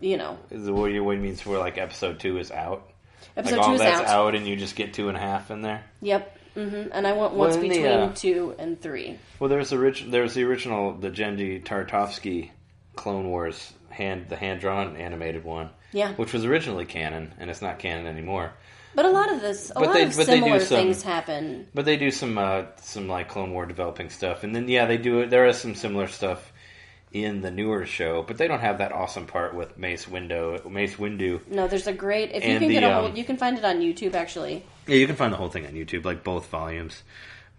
Is what it means for like episode 2 is out? Episode 2 is out, and you just get 2.5 in there. Yep, and I want what's between 2 and 3. Well, there's the original, the Genndy Tartakovsky Clone Wars the hand drawn animated one. Yeah, which was originally canon, and it's not canon anymore. But a lot of similar things happen. But they do some like Clone War developing stuff, and then they do it. There is some similar stuff in the newer show, but they don't have that awesome part with Mace Windu. No, there's a great... If you can you can find it on YouTube, actually. Yeah, you can find the whole thing on YouTube, like both volumes.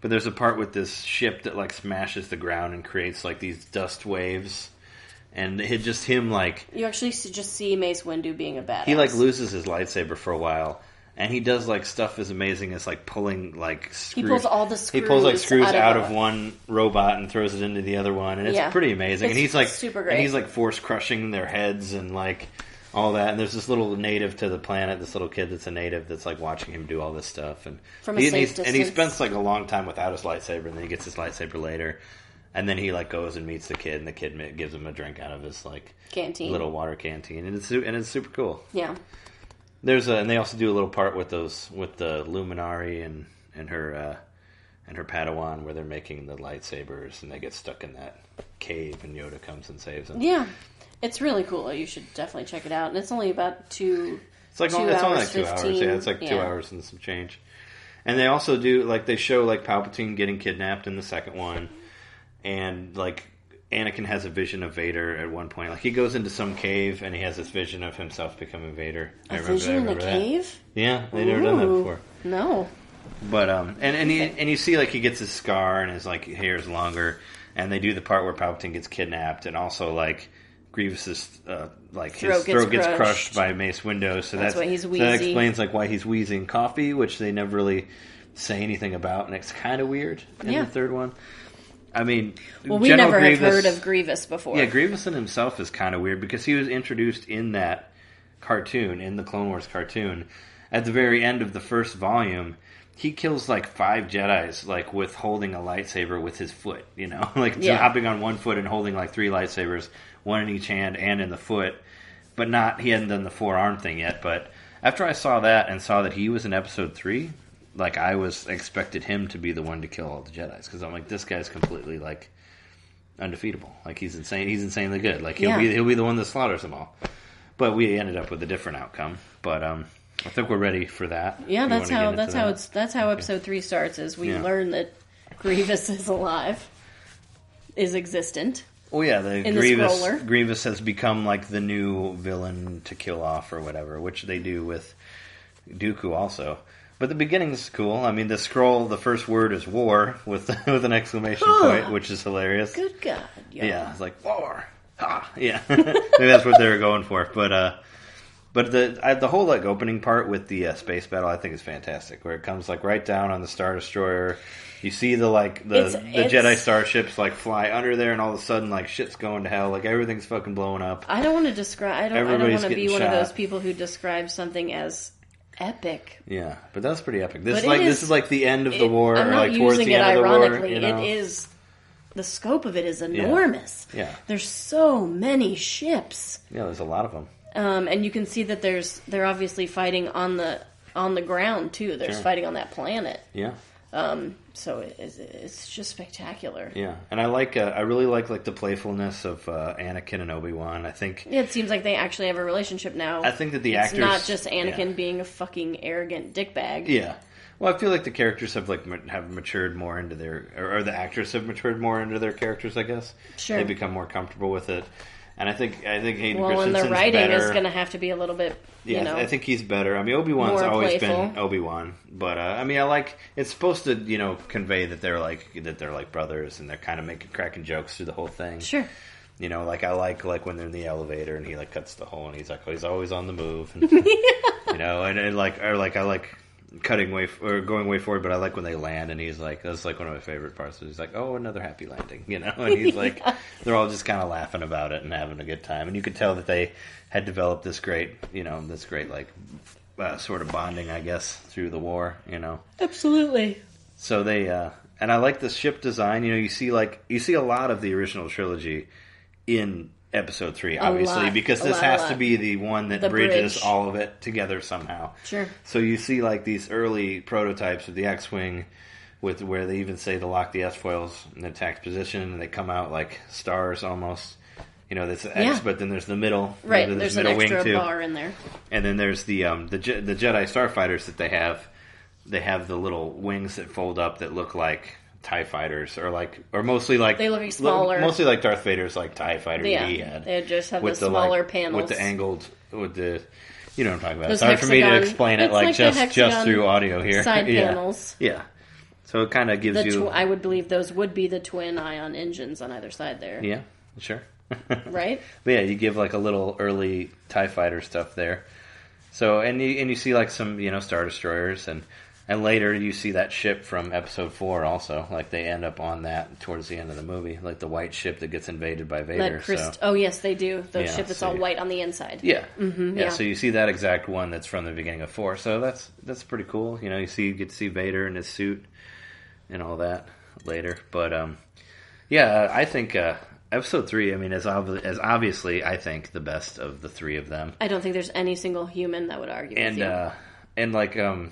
But there's a part with this ship that like smashes the ground and creates like these dust waves. And him like... You actually just see Mace Windu being a badass. He like loses his lightsaber for a while. And he does like stuff as amazing as like pulling like screws. He pulls all the screws. He pulls like screws out of one robot and throws it into the other one, and it's pretty amazing. And he's like super great. And he's like force crushing their heads and like all that. And there's this little native to the planet, this little kid that's a native that's like watching him do all this stuff. And from a safe distance. And he spends like a long time without his lightsaber, and then he gets his lightsaber later. And then he like goes and meets the kid, and the kid gives him a drink out of his like canteen, little water canteen, and it's super cool. Yeah. And they also do a little part with the Luminary and her Padawan where they're making the lightsabers, and they get stuck in that cave, and Yoda comes and saves them. Yeah, it's really cool. You should definitely check it out. And it's only about 2. It's like only like 2 hours. Yeah, it's like 2 hours and some change. And they also do like they show like Palpatine getting kidnapped in the second one, and like Anakin has a vision of Vader at one point. Like he goes into some cave and he has this vision of himself becoming Vader. A vision in a cave? Yeah, they've never done that before. No. But and you see like he gets his scar and his like hair's longer, and they do the part where Palpatine gets kidnapped, and also like Grievous's his throat gets crushed by Mace Windu. So that's why he's wheezy. So that explains like why he's wheezing coffee, which they never really say anything about, and it's kind of weird in the third one. I mean, we never have heard of Grievous before. Yeah, Grievous in himself is kind of weird because he was introduced in that cartoon, in the Clone Wars cartoon, at the very end of the first volume, he kills like 5 Jedis, like with holding a lightsaber with his foot, you know, like just hopping on one foot and holding like 3 lightsabers, one in each hand and in the foot, but he hadn't done the forearm thing yet. But after I saw that and saw that he was in Episode 3, like I expected him to be the one to kill all the Jedis, because I'm like, this guy's completely like undefeatable, like he's insane, he's insanely good, like he'll be the one that slaughters them all. But we ended up with a different outcome. But I think we're ready for that. Yeah, that's how Episode 3 starts. Is we learn that Grievous is alive, is existent. Oh yeah, Grievous has become like the new villain to kill off or whatever, which they do with Dooku also. But the beginning is cool. I mean, the scroll, the first word is war with an exclamation point, which is hilarious. Good God, y'all. Yeah, it's like war. Ha! Yeah, maybe that's what they were going for. But the whole like opening part with the space battle, I think is fantastic. Where it comes like right down on the Star Destroyer, you see the Jedi starships like fly under there, and all of a sudden like shit's going to hell, like everything's fucking blowing up. I don't want to describe. I don't want to be one of those people who describes something as epic. Yeah, but that's pretty epic. This is like the end of the war. I'm not like towards using the it end ironically. Of the war, It is. The scope of it is enormous. Yeah. There's so many ships. Yeah, there's a lot of them. And you can see that they're obviously fighting on the ground too. They're fighting on that planet. Yeah. So it's just spectacular. Yeah, and I really like the playfulness of Anakin and Obi-Wan. I think it seems like they actually have a relationship now. I think that the actors, it's not just Anakin being a fucking arrogant dickbag. Yeah. Well, I feel like the characters have matured more into or the actors have matured more into their characters, I guess. Sure. They become more comfortable with it. And I think Hayden Christensen's Christensen's and the writing better. Is going to have to be a little bit, I think he's better. I mean, Obi-Wan's always playful. been Obi-Wan, but I mean, it's supposed to, convey that they're like brothers, and they're kind of cracking jokes through the whole thing. Sure. I like when they're in the elevator and he like cuts the hole and he's like, oh, he's always on the move, and, I like cutting going way forward, but I like when they land and he's like, that's like one of my favorite parts. He's like, oh, another happy landing, and he's like, they're all just kind of laughing about it and having a good time, and you could tell that they had developed this great like sort of bonding, I guess, through the war, Absolutely. So they and I like the ship design. You see a lot of the original trilogy in Episode 3, obviously, because this has to be the one that bridges all of it together somehow. Sure. So you see like these early prototypes of the X-Wing where they even say to lock the S-foils in attack position, and they come out like stars almost. That's X, but then there's the middle. Right, there's an extra bar in there. And then there's the Jedi starfighters that they have. They have the little wings that fold up that look like TIE fighters, or mostly like they look smaller, mostly like Darth Vader's like TIE fighter that he had. They just have the smaller panels with the angled, with the, what I'm talking about. It's hard for me to explain it like just through audio here. Side panels, yeah. So it kind of gives you. I would believe those would be the twin ion engines on either side there. Yeah, sure. Right. But yeah, you give like a little early TIE fighter stuff there. So and you see like some Star Destroyers and later you see that ship from Episode 4 also. Like they end up on that towards the end of the movie. Like the white ship that gets invaded by Vader. Oh yes, they do. The ship that's all white on the inside. Yeah. Mm-hmm, yeah. So you see that exact one that's from the beginning of 4. So that's pretty cool. You get to see Vader in his suit and all that later. But I think Episode 3, I mean, is obviously, I think, the best of the 3 of them. I don't think there's any single human that would argue with you. And like, I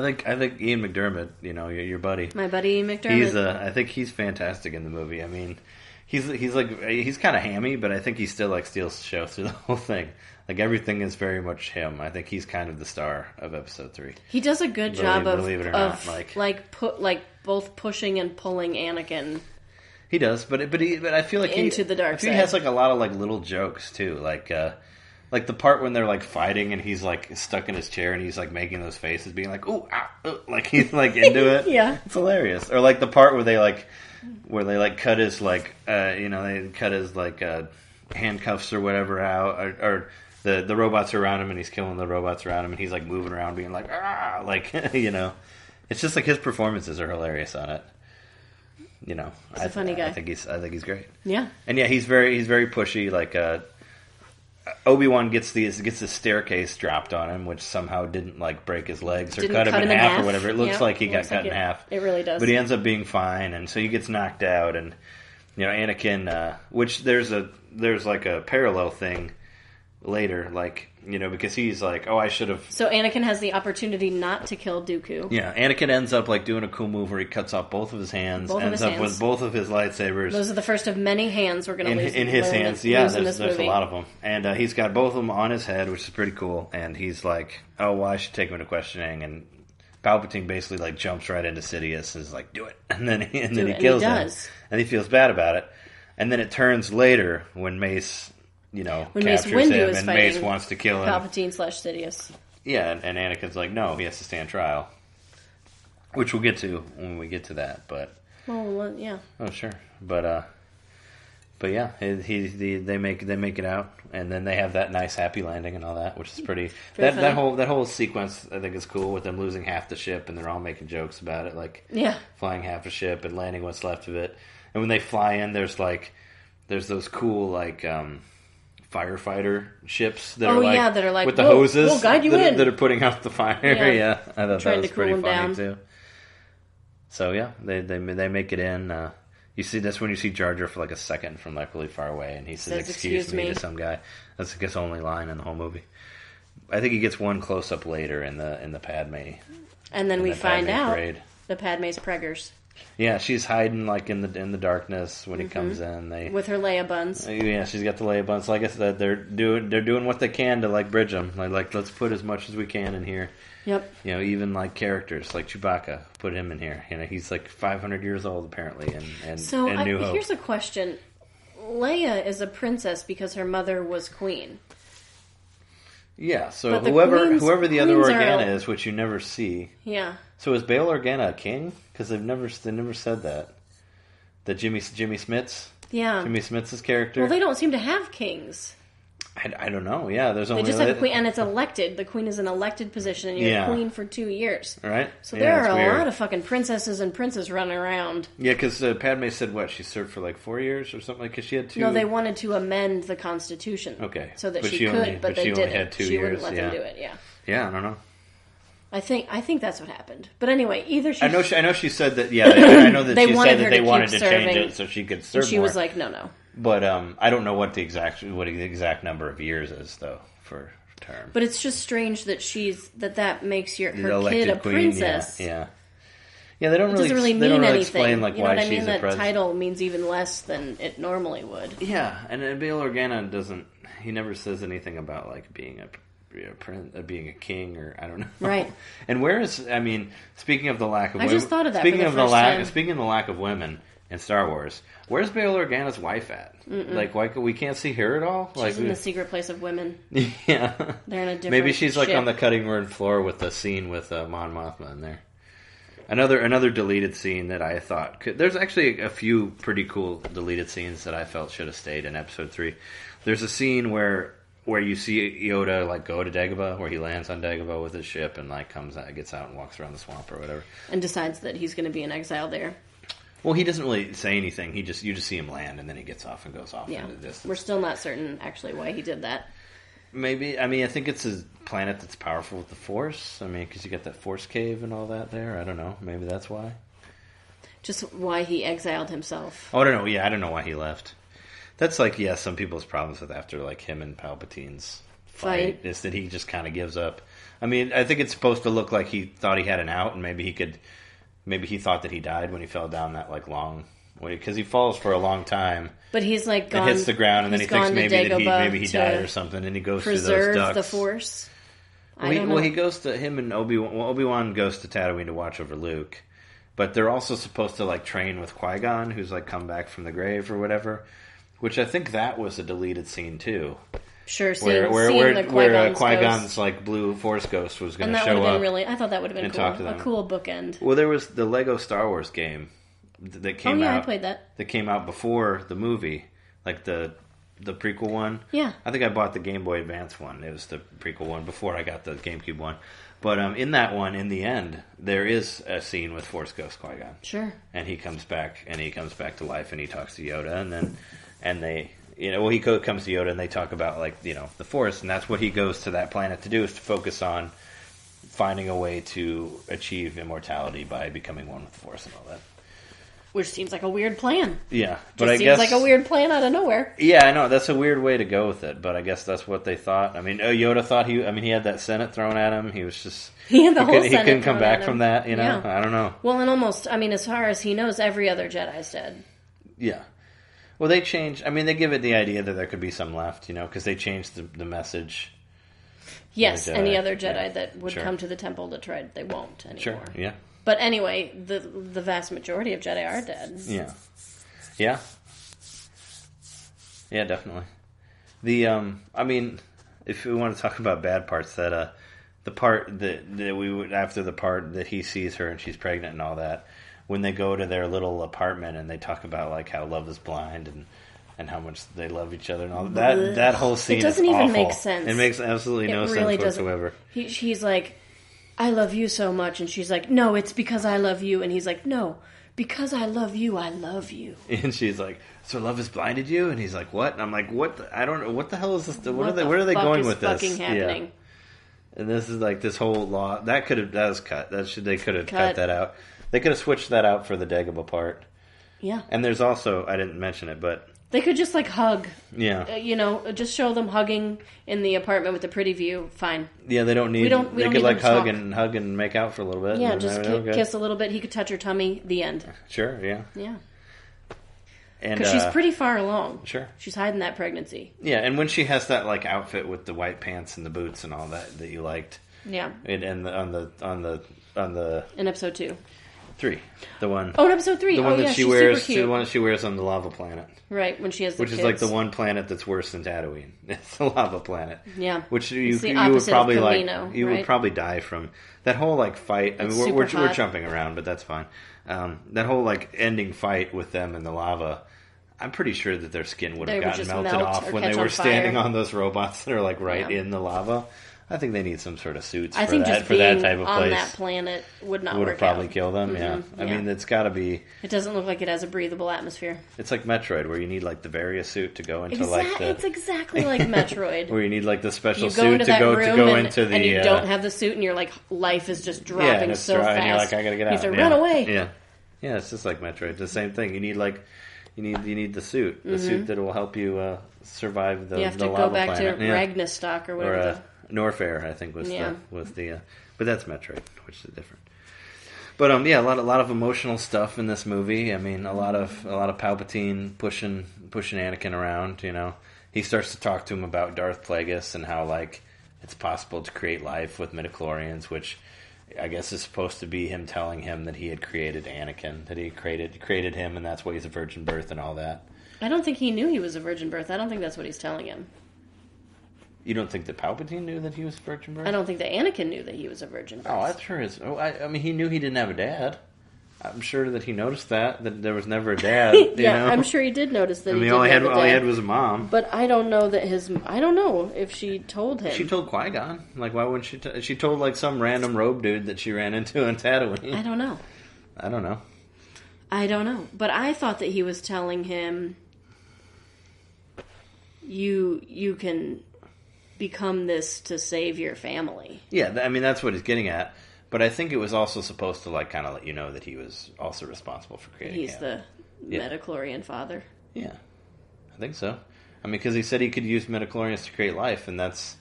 think Ian McDermott, your buddy, my buddy Ian McDermott. I think he's fantastic in the movie. I mean, he's kind of hammy, but I think he still like steals the show through the whole thing. Like everything is very much him. I think he's kind of the star of Episode 3. He does a good job of not, both pushing and pulling Anakin. He does, but I feel like into the dark side. He has like a lot of like little jokes too, like the part when they're like fighting and he's like stuck in his chair and he's like making those faces, being like ooh, ah, like he's like into it. Yeah, it's hilarious. Or like the part where they cut his like they cut his like handcuffs or whatever out, or the robots are around him and he's killing the robots around him and he's like moving around being like ah, like it's just like his performances are hilarious on it. He's a funny guy. I think he's great. Yeah, and yeah, he's very pushy. Like Obi-Wan gets the staircase dropped on him, which somehow didn't like break his legs or cut him in half or whatever. It looks like he got cut in half. It really does. But he ends up being fine, and so he gets knocked out, and Anakin, which there's like a parallel thing later, like, because he's like, oh, I should have... So Anakin has the opportunity not to kill Dooku. Yeah, Anakin ends up like doing a cool move where he cuts off both of his hands, ends up with both of his lightsabers. Those are the first of many hands we're going to lose. In his hands, there's a lot of them. And he's got both of them on his head, which is pretty cool, and he's like, oh, well, I should take him into questioning, and Palpatine basically like jumps right into Sidious and is like, do it, and then he kills him. And he feels bad about it. And then it turns later when Mace... when Mace captures Windu him, is and fighting Mace wants to kill him. Palpatine/Sidious. Yeah, and Anakin's like, no, he has to stand trial. Which we'll get to when we get to that, but... Well, yeah. Oh, sure. But yeah, they make it out, and then they have that nice happy landing and all that, which is pretty... That whole sequence, I think, is cool, with them losing half the ship, and they're all making jokes about it, like flying half a ship and landing what's left of it. And when they fly in, there's those cool, like... firefighter ships that are like with the hoses we'll guide you in. That are putting out the fire. Yeah, I thought that was pretty funny down. Too. So yeah, they make it in. You see this when you see Jar Jar for like a second from like really far away, and he says "Excuse me" to some guy. That's his only line in the whole movie. I think he gets one close up later in the Padme. And then we find out the Padme's preggers. Yeah, she's hiding like in the darkness when he comes in. With her Leia buns. Yeah, she's got the Leia buns. Like I said, they're doing what they can to like bridge them. Like let's put as much as we can in here. Yep. Even like characters like Chewbacca, put him in here. He's like 500 years old apparently, and New Hope. Here's a question: Leia is a princess because her mother was queen. Yeah. So whoever the other Organa is, which you never see. Yeah. So is Bail Organa a king? Because they never said that. That Jimmy Smits? Yeah. Jimmy Smits' character? Well, they don't seem to have kings. I don't know. Yeah, there's only... They just have a queen, and it's elected. The queen is an elected position, and you're queen for 2 years. Right. So there are a lot of fucking princesses and princes running around. Yeah, because Padme said what? She served for like 4 years or something? Because she had 2... No, they wanted to amend the Constitution. Okay. So that she could, but they didn't. Only had 2 she years. Wouldn't let them do it, yeah. Yeah, I don't know. I think that's what happened. But anyway, either she... I know she said that, yeah, I know that she said that they wanted to serving, change it so she could serve more. She was like, no. But I don't know what the exact number of years is, though, for term. But it's just strange that that makes her kid a princess. Yeah. Yeah, they don't doesn't really mean anything. Explain like why she's a that president. title means even less than it normally would. Yeah, and Bail Organa doesn't... He never says anything about like being a king, or I don't know. Right. And where is... I mean, speaking of the lack of... I just thought of that Speaking of the lack of women in Star Wars, where's Bail Organa's wife at? Mm-mm. Like, why we can't see her at all? She's in the secret place of women. Yeah. They're in a different Maybe she's ship. like on the cutting room floor with the scene with Mon Mothma in there. Another deleted scene that I thought there's actually a few pretty cool deleted scenes that I felt should have stayed in Episode 3. There's a scene where you see Yoda like go to Dagobah, where he lands on Dagobah with his ship and like gets out and walks around the swamp or whatever, and decides that he's going to be in exile there. Well, he doesn't really say anything. You just see him land, and then he gets off and goes off into the distance. We're still not certain actually why he did that. Maybe, I mean, I think it's a planet that's powerful with the Force. I mean, because you got that Force cave and all that there. I don't know. Maybe that's why. Just why he exiled himself. Oh, I don't know. Yeah, I don't know why he left. That's like, some people's problems with after like him and Palpatine's fight is that he just kind of gives up. I mean, I think it's supposed to look like he thought he had an out, and maybe he thought that he died when he fell down that like long way, because he falls for a long time. But he's like gone, and hits the ground, and then he thinks maybe he died or something, and he goes through those ducts. The Force. He goes to him and Obi-Wan. Well, Obi-Wan goes to Tatooine to watch over Luke, but they're also supposed to like train with Qui-Gon, who's like come back from the grave or whatever. Which I think that was a deleted scene too. Sure, where Qui-Gon's like blue Force ghost was going to show up. I thought that would have been cool. A cool bookend. Well, there was the Lego Star Wars game that came out. I played that. That came out before the movie, like the prequel one. Yeah. I think I bought the Game Boy Advance one. It was the prequel one before I got the GameCube one. But in that one, in the end, there is a scene with Force Ghost Qui-Gon. Sure. And he comes back to life, and he talks to Yoda, and they he comes to Yoda and they talk about, like, the Force, and that's what he goes to that planet to do, is to focus on finding a way to achieve immortality by becoming one with the Force and all that. Which seems like a weird plan. Yeah, but I guess seems like a weird plan out of nowhere. Yeah, I know, that's a weird way to go with it, but I guess that's what they thought. I mean, Yoda thought he had that Senate thrown at him. He was just he had the whole Senate he couldn't come back at him. from that. Yeah. I don't know. Well, and almost, I mean, as far as he knows, every other Jedi's dead. Yeah. Well, they changed. I mean, they give it the idea that there could be some left, because they changed the message. Yes, any other Jedi that would come to the temple to try, they won't anymore. Sure, yeah. But anyway, the vast majority of Jedi are dead. Yeah. Yeah. Yeah, definitely. I mean, if we want to talk about bad parts, that the part that we would, after the part that he sees her and she's pregnant and all that, when they go to their little apartment and they talk about, like, how love is blind and how much they love each other and all that whole scene is awful. It doesn't even make sense. It makes absolutely no sense whatsoever. She's like, I love you so much, and she's like, no, it's because I love you, and he's like, no, because I love you, I love you. And she's like, so love has blinded you? And he's like, what? And I'm like, what? I don't know. What the hell is this? Where are they going with this? Fucking happening? Yeah. And this is like this whole law that was cut. They could have cut that out. They could have switched that out for the Dagobah part. Yeah. And there's also, I didn't mention it, but they could just, like, hug. Yeah. Just show them hugging in the apartment with the pretty view. Fine. Yeah, they don't need. They could, like, hug and make out for a little bit. Yeah, just kiss a little bit. He could touch her tummy. The end. Sure. Yeah. Yeah. Because she's pretty far along. Sure. She's hiding that pregnancy. Yeah, and when she has that, like, outfit with the white pants and the boots and all that you liked. Yeah. And on the in episode 2. 3, the one. Oh, in episode 3. The one that she wears. The one she wears on the lava planet. Right, when she has the Which kids. is like the one planet that's worse than Tatooine. It's the lava planet. Yeah. Which you would probably Camino, would probably die from that whole, like, fight. I mean, we're jumping around, but that's fine. That whole, like, ending fight with them in the lava. I'm pretty sure that their skin would have gotten melted off when they were standing on those robots that are, like, in the lava. I think they need some sort of suits for that type of place. On that planet would not work out. Would have probably killed them, yeah. I mean, it's got to be... It doesn't look like it has a breathable atmosphere. It's like Metroid, where you need, like, the Varia suit to go into, like, the... It's exactly like Metroid. Where you need, like, the special suit to go into the... And you don't have the suit, and your, like, life is just dropping so fast. And you're like, I gotta get out. You have to run away. Yeah. Yeah, it's just like Metroid. It's the same thing. You need, like... You need the suit. The suit that will help you survive the lava planet. You have to go back to Ragnastock or whatever. Norfair, I think, was the but that's Metroid, which is different. But a lot of emotional stuff in this movie. I mean, a lot of Palpatine pushing Anakin around. He starts to talk to him about Darth Plagueis and how, like, it's possible to create life with midichlorians, which I guess is supposed to be him telling him that he had created Anakin, that he created him, and that's why he's a virgin birth and all that. I don't think he knew he was a virgin birth. I don't think that's what he's telling him. You don't think that Palpatine knew that he was a virgin birth? I don't think that Anakin knew that he was a virgin birth. Oh, I'm sure I mean, he knew he didn't have a dad. I'm sure that he noticed that there was never a dad. Yeah, I'm sure he did notice that. All he had was a mom. But I don't know that I don't know if she told him. She told Qui-Gon. Like, why wouldn't she? She told, like, some random robe dude that she ran into on Tatooine. I don't know. I don't know. But I thought that he was telling him, you can become this to save your family. Yeah, I mean, that's what he's getting at. But I think it was also supposed to, like, kind of let you know that he was also responsible for creating He's the midichlorian father. Yeah, I think so. I mean, because he said he could use midichlorians to create life, and that's...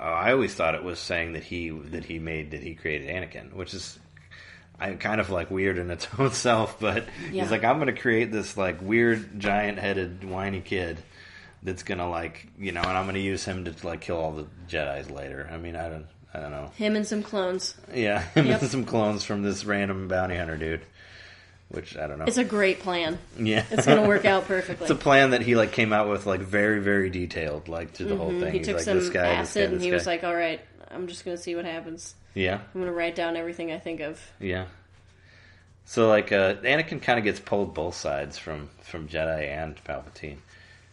I always thought it was saying that he created Anakin, which is kind of, like, weird in its own self, but he's like, I'm going to create this, like, weird, giant-headed, whiny kid that's going to, like, and I'm going to use him to, like, kill all the Jedis later. I mean, I don't know. Him and some clones. Yeah, him and some clones from this random bounty hunter dude. Which, I don't know. It's a great plan. Yeah. It's going to work out perfectly. It's a plan that he, like, came out with, like, very, very detailed, like, through the whole thing. He took like, some this guy, acid and he guy. was like, all right, I'm just going to see what happens. Yeah. I'm going to write down everything I think of. Yeah. So, like, Anakin kind of gets pulled both sides from Jedi and Palpatine.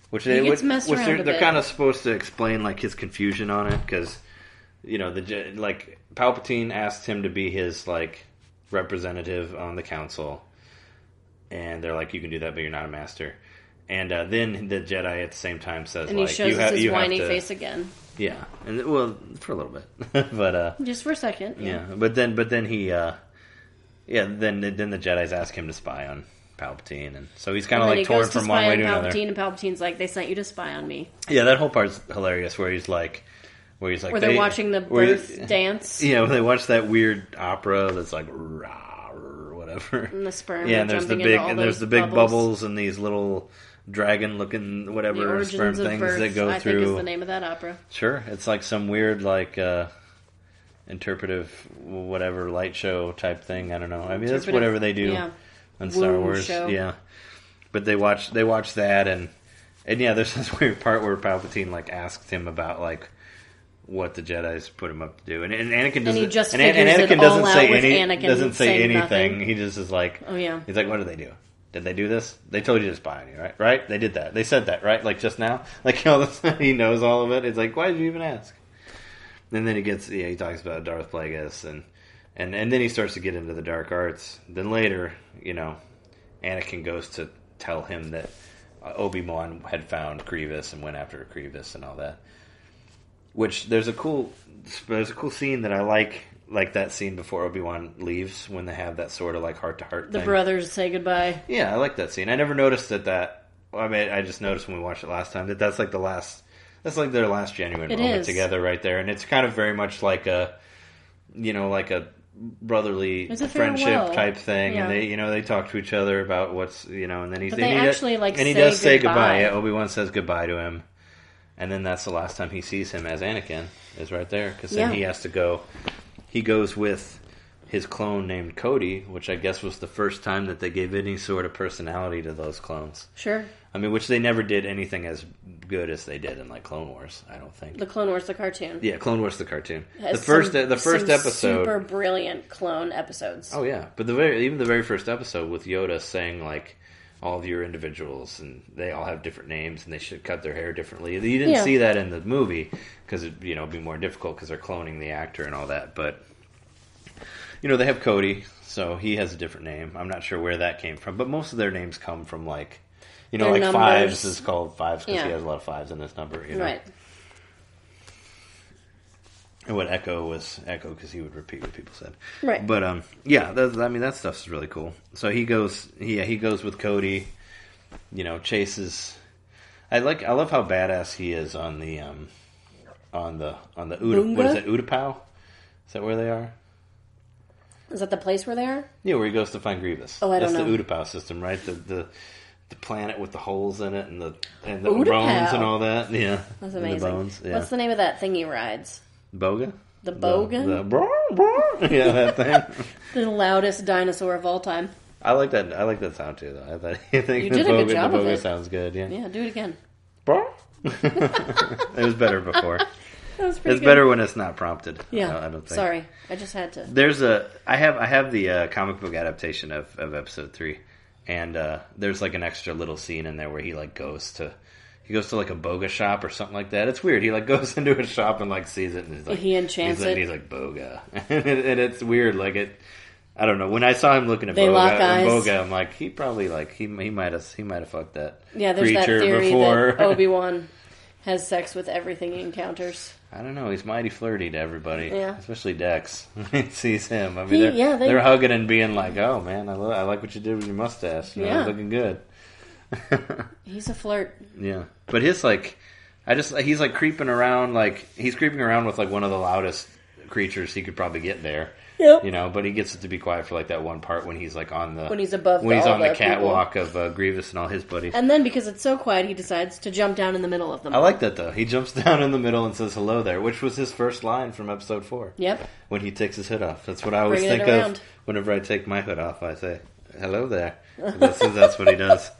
Which he gets messed around a bit. They're kind of supposed to explain, like, his confusion on it, because... Palpatine asked him to be his, like, representative on the council, and they're like, you can do that, but you're not a master. then the Jedi at the same time says, and he like, shows you us his you whiny have to, face again. Yeah, and well, for a little bit, but just for a second. Yeah, but then he, then the Jedi's ask him to spy on Palpatine, and so he's kind of like torn from one way to another. And Palpatine's like, they sent you to spy on me. Yeah, that whole part's hilarious, where they're watching the birth dance. Yeah, when they watch that weird opera that's like rah, or whatever. And the sperm. Yeah, and there's the big bubbles and these little dragon-looking whatever sperm things that go through. I think is the name of that opera. Sure, it's like some weird interpretive whatever light show type thing. I don't know. I mean, that's whatever they do on Star Wars. Show. Yeah, but they watch that and yeah, there's this weird part where Palpatine like asked him about like what the Jedi's put him up to do, and Anakin doesn't. Anakin doesn't say anything. Nothing. He just is like, oh yeah. He's like, what did they do? Did they do this? They told you to spy on you, right? Right? They did that. They said that, right? Like just now? Like all of a sudden he knows all of it. It's like, why did you even ask? And then he talks about Darth Plagueis and then he starts to get into the dark arts. Then later, Anakin goes to tell him that Obi-Wan had found Grievous and went after Grievous and all that. Which there's a cool scene that I like that scene before Obi-Wan leaves when they have that sort of like heart-to-heart thing. The brothers say goodbye. Yeah, I like that scene. I never noticed that. Well, I mean, I just noticed when we watched it last time that's like the last. That's like their last genuine moment together, right there, and it's kind of very much like a brotherly friendship type thing, and they talk to each other about what's and then he does say goodbye. Yeah, Obi-Wan says goodbye to him, and then that's the last time he sees him as Anakin is right there because then he has to go. He goes with his clone named Cody, which I guess was the first time that they gave any sort of personality to those clones. Sure. I mean, which they never did anything as good as they did in like Clone Wars. I don't think the Clone Wars the cartoon. Yeah, Clone Wars the cartoon. The first episode, super brilliant clone episodes. Oh yeah, but even the very first episode with Yoda saying like all of your individuals and they all have different names and they should cut their hair differently. You didn't see that in the movie because it'd be more difficult because they're cloning the actor and all that. But they have Cody, so he has a different name. I'm not sure where that came from, but most of their names come from like. Like numbers. Fives is called Fives because he has a lot of fives in this number. Right. And what Echo was Echo because he would repeat what people said. Right. But that stuff's really cool. So he goes with Cody. Chases. I love how badass he is on the what is it, Utapau? Is that where they are? Is that the place where they are? Yeah, where he goes to find Grievous. Oh, I don't know. That's the Utapau system, right? The planet with the holes in it and the bones and all that. Yeah. That's amazing. The bones, yeah. What's the name of that thing he rides? Boga? The Bogan? Yeah, that thing. The loudest dinosaur of all time. I like that sound too, though. I think you did a good job the of Boga it. sounds good, yeah. Yeah, do it again. It was better before. That was pretty good. Better when it's not prompted. Yeah. I don't think. Sorry. I just had to. I have the comic book adaptation of episode 3. And there's like an extra little scene in there where he like goes to like a boga shop or something like that. It's weird. He like goes into a shop and like sees it and he's like he enchants it. He's like boga, and it's weird. Like it, I don't know. When I saw him looking at boga, I'm like he probably like he might have fucked that. Yeah, there's that theory that Obi-Wan has sex with everything he encounters. I don't know. He's mighty flirty to everybody, especially Dex. When he sees him, I mean, they're hugging and being like, "Oh man, I like what you did with your mustache. Looking good." He's a flirt. Yeah, but he's like creeping around. Like he's creeping around with like one of the loudest creatures he could probably get there. Yep. But he gets it to be quiet for like that one part when he's like on the when he's on the catwalk of Grievous and all his buddies. And then because it's so quiet, he decides to jump down in the middle of them. I like that though. He jumps down in the middle and says hello there, which was his first line from episode 4. Yep. When he takes his hood off, that's what I always think of whenever I take my hood off. I say hello there. That's what he does.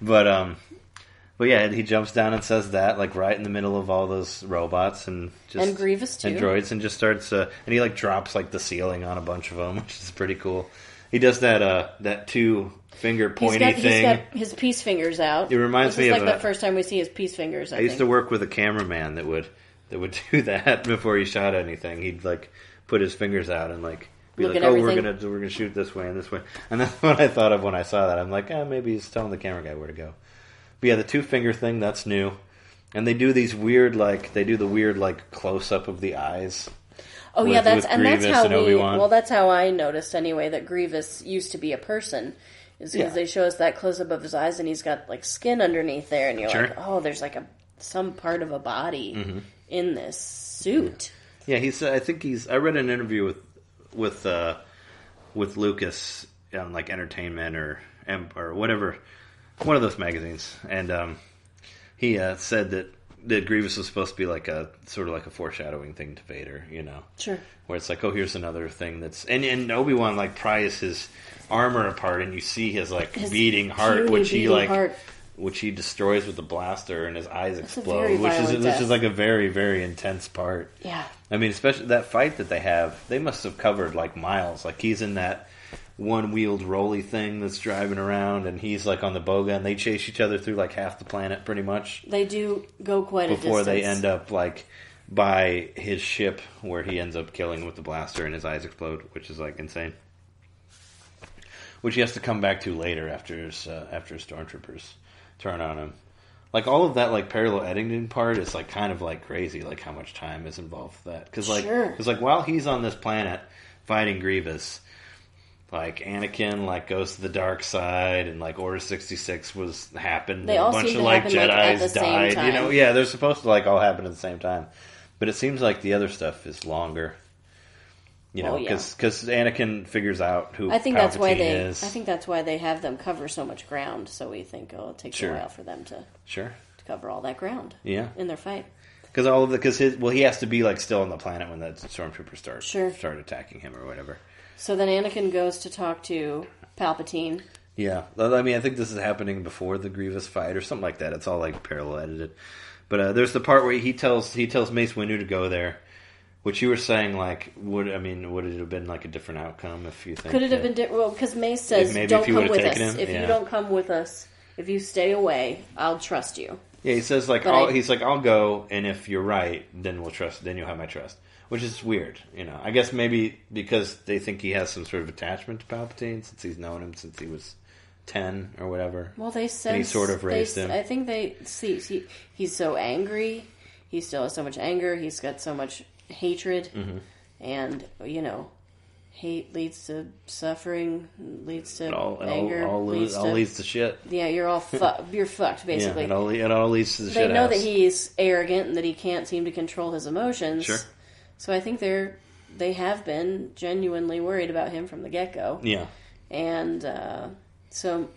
But yeah, he jumps down and says that, like, right in the middle of all those robots and Grievous, too. And droids, and just starts, and he, like, drops, like, the ceiling on a bunch of them, which is pretty cool. He does that 2-finger pointy thing. He's got his peace fingers out. It reminds me of... It's like the first time we see his peace fingers, I used to work with a cameraman that would do that before he shot anything. He'd, like, put his fingers out and, like... Be Look like, we're gonna shoot this way and this way. And that's what I thought of when I saw that. I'm like, maybe he's telling the camera guy where to go. But yeah, the 2-finger thing, that's new. And they do these weird, like, close-up of the eyes. Oh, yeah, that's how Obi-Wan. Well, that's how I noticed, anyway, that Grievous used to be a person. Is because they show us that close-up of his eyes, and he's got, like, skin underneath there, and you're like, oh, there's, like, some part of a body in this suit. Yeah, I read an interview with Lucas on, like, Entertainment or whatever, one of those magazines, and he said that Grievous was supposed to be like a sort of like a foreshadowing thing to Vader, you know? Sure. Where it's like, oh, here's another thing that's... And Obi-Wan, like, pries his armor apart, and you see his, like, beating heart, which he destroys with the blaster, and his eyes explode, which is like a very, very intense part. Yeah. I mean, especially that fight that they have, they must have covered, like, miles. Like, he's in that one-wheeled rolly thing that's driving around, and he's, like, on the boga, and they chase each other through, like, half the planet, pretty much. They do go quite a distance. Before they end up, like, by his ship, where he ends up killing with the blaster, and his eyes explode, which is, like, insane. Which he has to come back to later after his stormtroopers turn on him. Like, all of that, like, parallel editing part is, like, kind of, like, crazy, like, how much time is involved with that. Because, like, while he's on this planet fighting Grievous, like, Anakin, like, goes to the dark side, and, like, Order 66 happened, and a bunch of, like, Jedis died, you know? Yeah, they're supposed to, like, all happen at the same time. But it seems like the other stuff is longer. You know, because Anakin figures out who Palpatine is. I think that's why they have them cover so much ground. So we think, it takes a while for them to cover all that ground. Yeah, in their fight. Because he has to be like still on the planet when the stormtroopers start attacking him or whatever. So then Anakin goes to talk to Palpatine. Yeah, I mean, I think this is happening before the Grievous fight or something like that. It's all like parallel edited. But there's the part where he tells Mace Windu to go there. Which you were saying, like, would it have been like a different outcome if you think? Could it have been different? Well, because Mace says, "Don't come with us. If you don't come with us, if you stay away, I'll trust you." Yeah, he says like, I'll go, and if you're right, then we'll trust. Then you'll have my trust, which is weird, you know. I guess maybe because they think he has some sort of attachment to Palpatine since he's known him since he was 10 or whatever. Well, they said he sort of raised him. I think they see he's so angry. He still has so much anger. He's got so much hatred, and you know, hate leads to suffering, leads to anger, all leads to shit. Yeah, you're all you're fucked basically. Yeah, it all leads to the shit. They know that he's arrogant and that he can't seem to control his emotions. Sure. So I think they have been genuinely worried about him from the get-go. Yeah. And so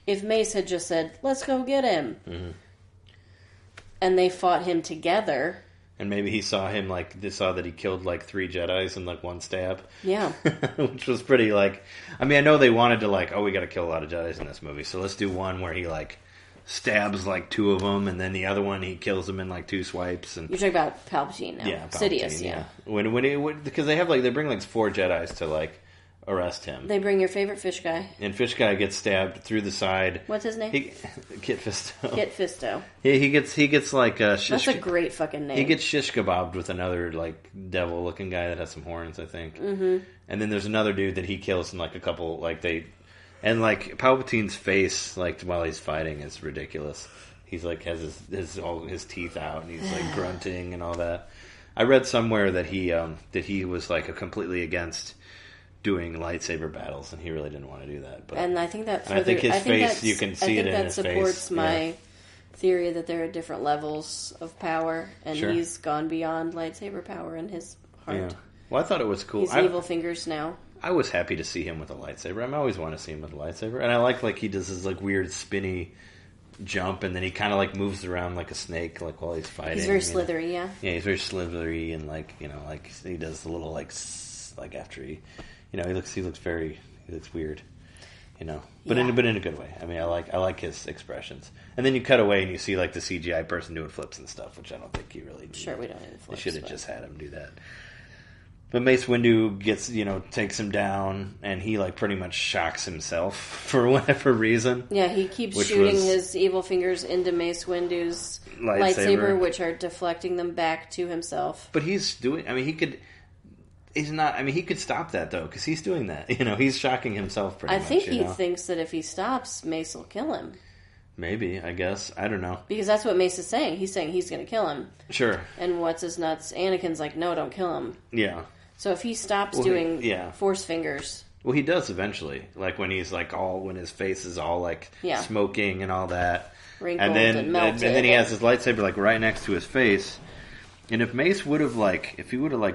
if Mace had just said, "Let's go get him," and they fought him together. And maybe he saw him, like, they saw that he killed, like, 3 Jedis in, like, one stab. Yeah. Which was pretty, like... I mean, I know they wanted to, like, we gotta kill a lot of Jedis in this movie, so let's do one where he, like, stabs, like, 2 of them, and then the other one he kills them in, like, 2 swipes. And you're talking about Palpatine now. Yeah, Sidious, yeah. Because they have, like, they bring, like, 4 Jedis to, like, arrest him. They bring your favorite fish guy. And fish guy gets stabbed through the side. What's his name? Kit Fisto. Kit Fisto. He gets like a shish. That's a great fucking name. He gets shish kebabbed with another like devil looking guy that has some horns, I think. Mm-hmm. And then there's another dude that he kills in like a couple like they, and like Palpatine's face like while he's fighting is ridiculous. He's like has his teeth out and he's like grunting and all that. I read somewhere that he was like completely against doing lightsaber battles, and he really didn't want to do that. But and I think that I think his face, you can see it in his face. That supports my theory that there are different levels of power, and he's gone beyond lightsaber power in his heart. Yeah. Well, I thought it was cool. He's evil fingers now. I was happy to see him with a lightsaber. I always want to see him with a lightsaber, and I like he does his like weird spinny jump, and then he kind of like moves around like a snake, like while he's fighting. He's very slithery, yeah. Yeah, he's very slithery, and like like he does the little like after he. You know, he looks weird, you know, but in a good way. I mean, I like his expressions. And then you cut away and you see like the CGI person doing flips and stuff, which I don't think you really need. Sure, we don't need flips. They should have just had him do that. But Mace Windu takes him down, and he like pretty much shocks himself for whatever reason. Yeah, he keeps shooting his evil fingers into Mace Windu's lightsaber, which are deflecting them back to himself. But he's doing. I mean, he could. He's not. I mean, he could stop that though, because he's doing that. You know, he's shocking himself pretty much. I think he thinks that if he stops, Mace will kill him. Maybe, I guess. I don't know. Because that's what Mace is saying. He's saying he's going to kill him. Sure. And what's his nuts? Anakin's like, no, don't kill him. Yeah. So if he stops doing force fingers... Well, he does eventually. Like, when he's, like, when his face is all, like, smoking and all that. Wrinkled and melted. And then he has his lightsaber, like, right next to his face. And if Mace would have, like,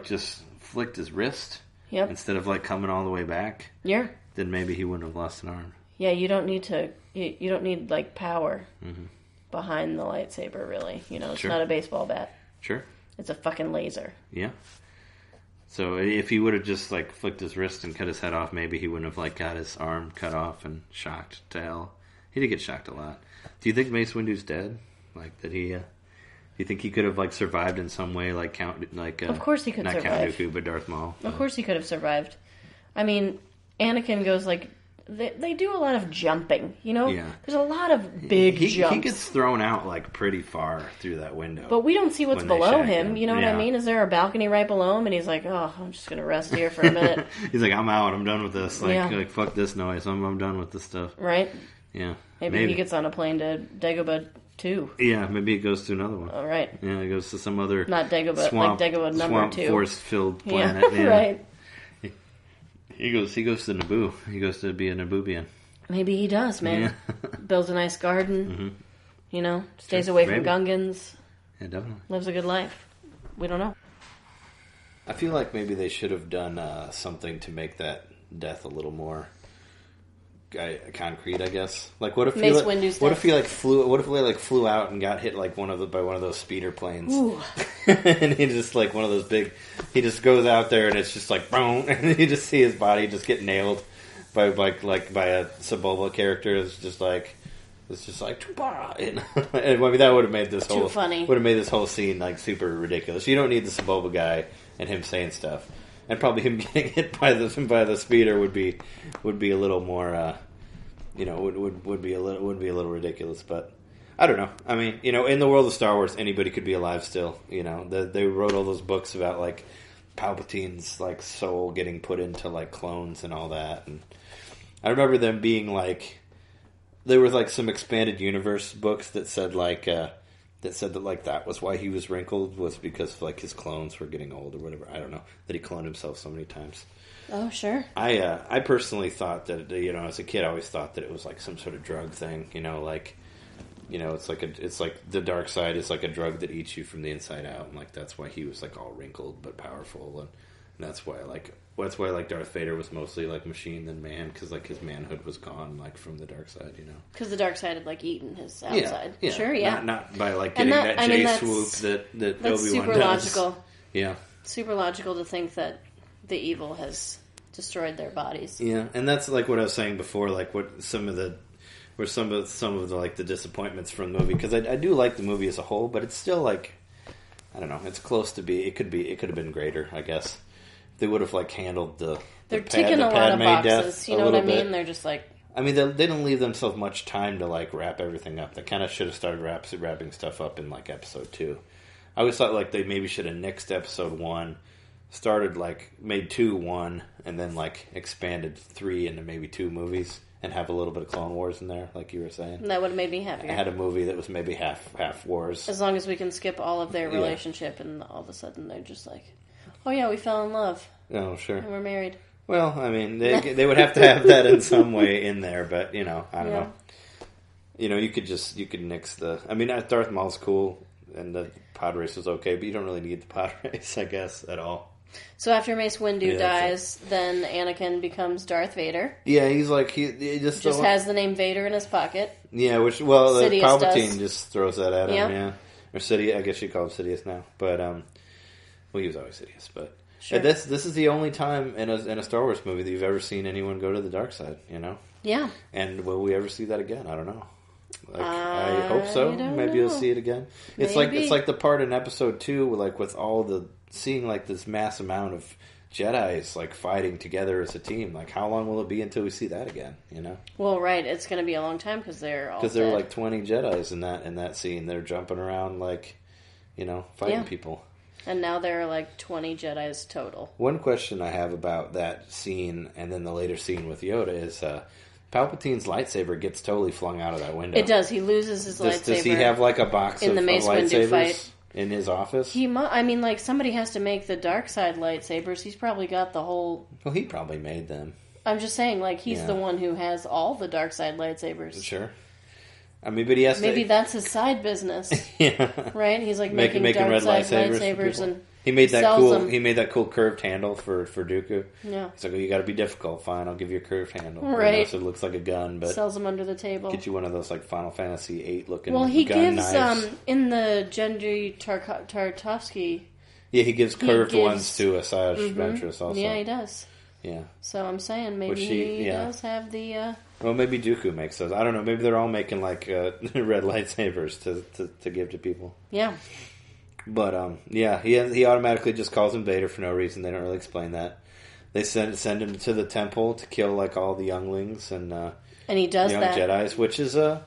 just flicked his wrist... Yep. Instead of, like, coming all the way back... Yeah. Then maybe he wouldn't have lost an arm. Yeah, you don't need to... You don't need, like, power behind the lightsaber, really. You know, it's not a baseball bat. Sure. It's a fucking laser. Yeah. So if he would have just, like, flicked his wrist and cut his head off, maybe he wouldn't have, like, got his arm cut off and shocked to hell. He did get shocked a lot. Do you think Mace Windu's dead? Like, did he... do you think he could have, like, survived in some way, like of course he could not survive. Count Dooku, but Darth Maul. Of course he could have survived. I mean, Anakin goes, like... They do a lot of jumping, you know? Yeah. There's a lot of big jumps. He gets thrown out, like, pretty far through that window. But we don't see what's below him, you know what I mean? Is there a balcony right below him? And he's like, oh, I'm just going to rest here for a minute. He's like, I'm out. I'm done with this. Like fuck this noise. I'm done with this stuff. Right? Yeah. Maybe he gets on a plane to Dagobah 2. Yeah, maybe it goes to another one. All right. Yeah, it goes to some other... Not Dagobah, like Dagobah number 2. Swamp force-filled planet. Yeah, right. He goes to Naboo. He goes to be a Naboobian. Maybe he does, man. Yeah. Builds a nice garden. You know, stays away from Gungans. Yeah, definitely. Lives a good life. We don't know. I feel like maybe they should have done something to make that death a little more concrete, I guess. Like, what if Mace Windu's what if he flew out and got hit like by one of those speeder planes? And he just like one of those big. He just goes out there and it's just like boom, and you just see his body just get nailed by a Sebulba character. It's just like and I mean that would have made this whole scene like super ridiculous. You don't need the Sebulba guy and him saying stuff. And probably him getting hit by the speeder would be a little more, would be a little ridiculous. But I don't know. I mean, you know, in the world of Star Wars, anybody could be alive still. You know, they wrote all those books about like Palpatine's like soul getting put into like clones and all that. And I remember them being like, there was like some expanded universe books that said that was why he was wrinkled, was because like his clones were getting old or whatever. I don't know, that he cloned himself so many times. Oh, sure. I personally thought that, you know, as a kid I always thought that it was like some sort of drug thing, you know, like, you know, it's like the dark side is like a drug that eats you from the inside out, and like that's why he was like all wrinkled but powerful, and that's why like Darth Vader was mostly like machine than man, because like his manhood was gone like from the dark side, you know. Because the dark side had like eaten his outside. Yeah. Sure, yeah. Not by like getting that J swoop that Obi-Wan does. Super logical. Yeah. Super logical to think that the evil has destroyed their bodies. Yeah, and that's like what I was saying before, like what some of the like the disappointments from the movie, because I do like the movie as a whole, but it's still like, I don't know, it's close to be. It could have been greater, I guess. They would have like handled they're ticking a lot of boxes. You know what I mean? They're just like. I mean, they didn't leave themselves much time to like wrap everything up. They kind of should have started wrapping stuff up in like episode 2. I always thought like they maybe should have nixed episode 1, started like made 2 1, and then like expanded 3 into maybe 2 movies, and have a little bit of Clone Wars in there, like you were saying. That would have made me happier. I had a movie that was maybe half Wars. As long as we can skip all of their relationship, and all of a sudden they're just like, oh yeah, we fell in love. Oh, sure. And we're married. Well, I mean, they would have to have that in some way in there, but, you know, I don't know. You know, you could nix the... I mean, Darth Maul's cool, and the pod race was okay, but you don't really need the pod race, I guess, at all. So after Mace Windu dies, then Anakin becomes Darth Vader. Yeah, he's like... He just has the name Vader in his pocket. Yeah, Palpatine just throws that at him, yeah. Or Sidious, I guess you call him Sidious now, but, well, he was always Sidious, but... Sure. This is the only time in a Star Wars movie that you've ever seen anyone go to the dark side, you know? Yeah. And will we ever see that again? I don't know. Like, I hope so. Maybe you'll see it again. It's like the part in episode 2, like with all the seeing like this mass amount of Jedis like fighting together as a team. Like, how long will it be until we see that again? You know? Well, right. It's going to be a long time because there were like 20 Jedis in that scene. They're jumping around like, you know, fighting people. And now there are like 20 Jedis total. One question I have about that scene and then the later scene with Yoda is Palpatine's lightsaber gets totally flung out of that window. It does. He loses his lightsaber. Does he have like a box in of the Mace Windu lightsabers fight in his office? I mean, like, somebody has to make the dark side lightsabers. He's probably got the whole... Well, he probably made them. I'm just saying, like, he's the one who has all the dark side lightsabers. Sure. I mean, but he has Maybe that's his side business. Yeah. Right? He's like making dark red side lightsabers and he made that sells cool. them. He made that cool curved handle for Dooku. Yeah. He's like, well, you got to be difficult. Fine, I'll give you a curved handle. Right. You know, so it looks like a gun, but sells them under the table. get you one of those like Final Fantasy VIII looking. Well, he gun gives knives. In the Gendry Tartakovsky. Yeah, he gives curved ones to Asajj Ventress also. Yeah, he does. Yeah. So I'm saying maybe he does have the. Well, maybe Dooku makes those. I don't know. Maybe they're all making like red lightsabers to give to people. Yeah. But yeah, he automatically just calls him Vader for no reason. They don't really explain that. They send him to the temple to kill like all the younglings and he does young that. Jedis, which is I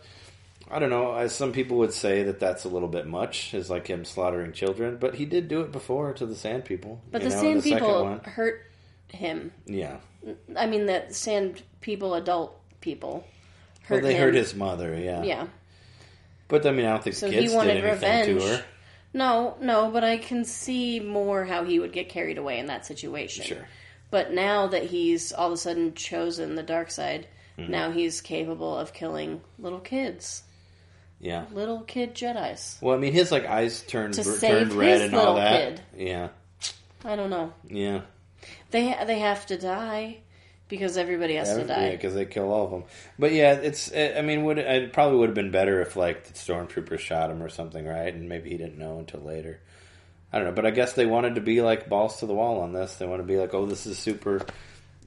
don't know. As some people would say that's a little bit much, is like him slaughtering children. But he did do it before to the Sand People. But the Sand People hurt him. Yeah. I mean, the Sand People, adult people, hurt him. Well, they hurt his mother. Yeah. Yeah. But I mean, I don't think so kids he wanted did anything revenge. to her. No, but I can see more how he would get carried away in that situation. Sure. But now that he's all of a sudden chosen the dark side, now he's capable of killing little kids. Yeah. Little kid Jedis. Well, I mean, his like eyes turned save red his and all little that. kid. Yeah. I don't know. Yeah. They have to die because everybody has to die. Yeah, because they kill all of them. But yeah, it's. I mean, it probably would have been better if like the stormtroopers shot him or something, right? And maybe he didn't know until later. I don't know, but I guess they wanted to be like balls to the wall on this. They want to be like, oh, this is super.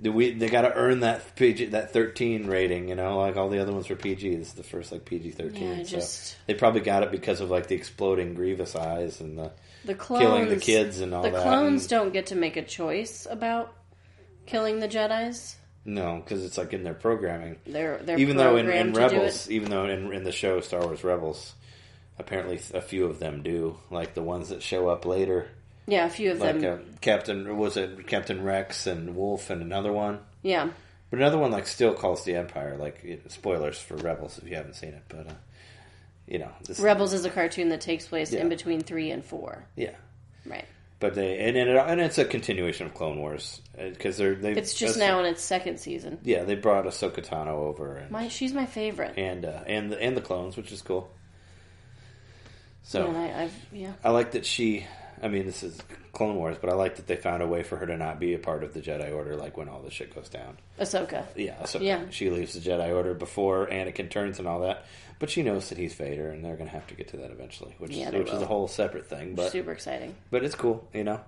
They got to earn that PG, that 13 rating, you know, like all the other ones were PG. This is the first like PG-13. Yeah, so they probably got it because of like the exploding Grievous eyes and the clones, killing the kids and all that. The clones don't get to make a choice about killing the Jedis. No, because it's like in their programming. They're even though in programmed to Rebels, do it. even though in the show Star Wars Rebels, apparently a few of them do, like the ones that show up later. Yeah, a few of them. Like Captain Rex and Wolf and another one. Yeah. But another one like still calls the Empire. Like spoilers for Rebels if you haven't seen it, but you know, Rebels is a cartoon that takes place in between 3 and 4. Yeah. Right. But and it's a continuation of Clone Wars because it's just now in its second season. Yeah, they brought Ahsoka Tano over. And, she's my favorite. And the clones, which is cool. So I like that she. I mean, this is Clone Wars, but I like that they found a way for her to not be a part of the Jedi Order, like when all this shit goes down. Ahsoka. Yeah, Ahsoka. Yeah. She leaves the Jedi Order before Anakin turns and all that, but she knows that he's Vader, and they're going to have to get to that eventually, which is a whole separate thing. But super exciting. But it's cool, you know.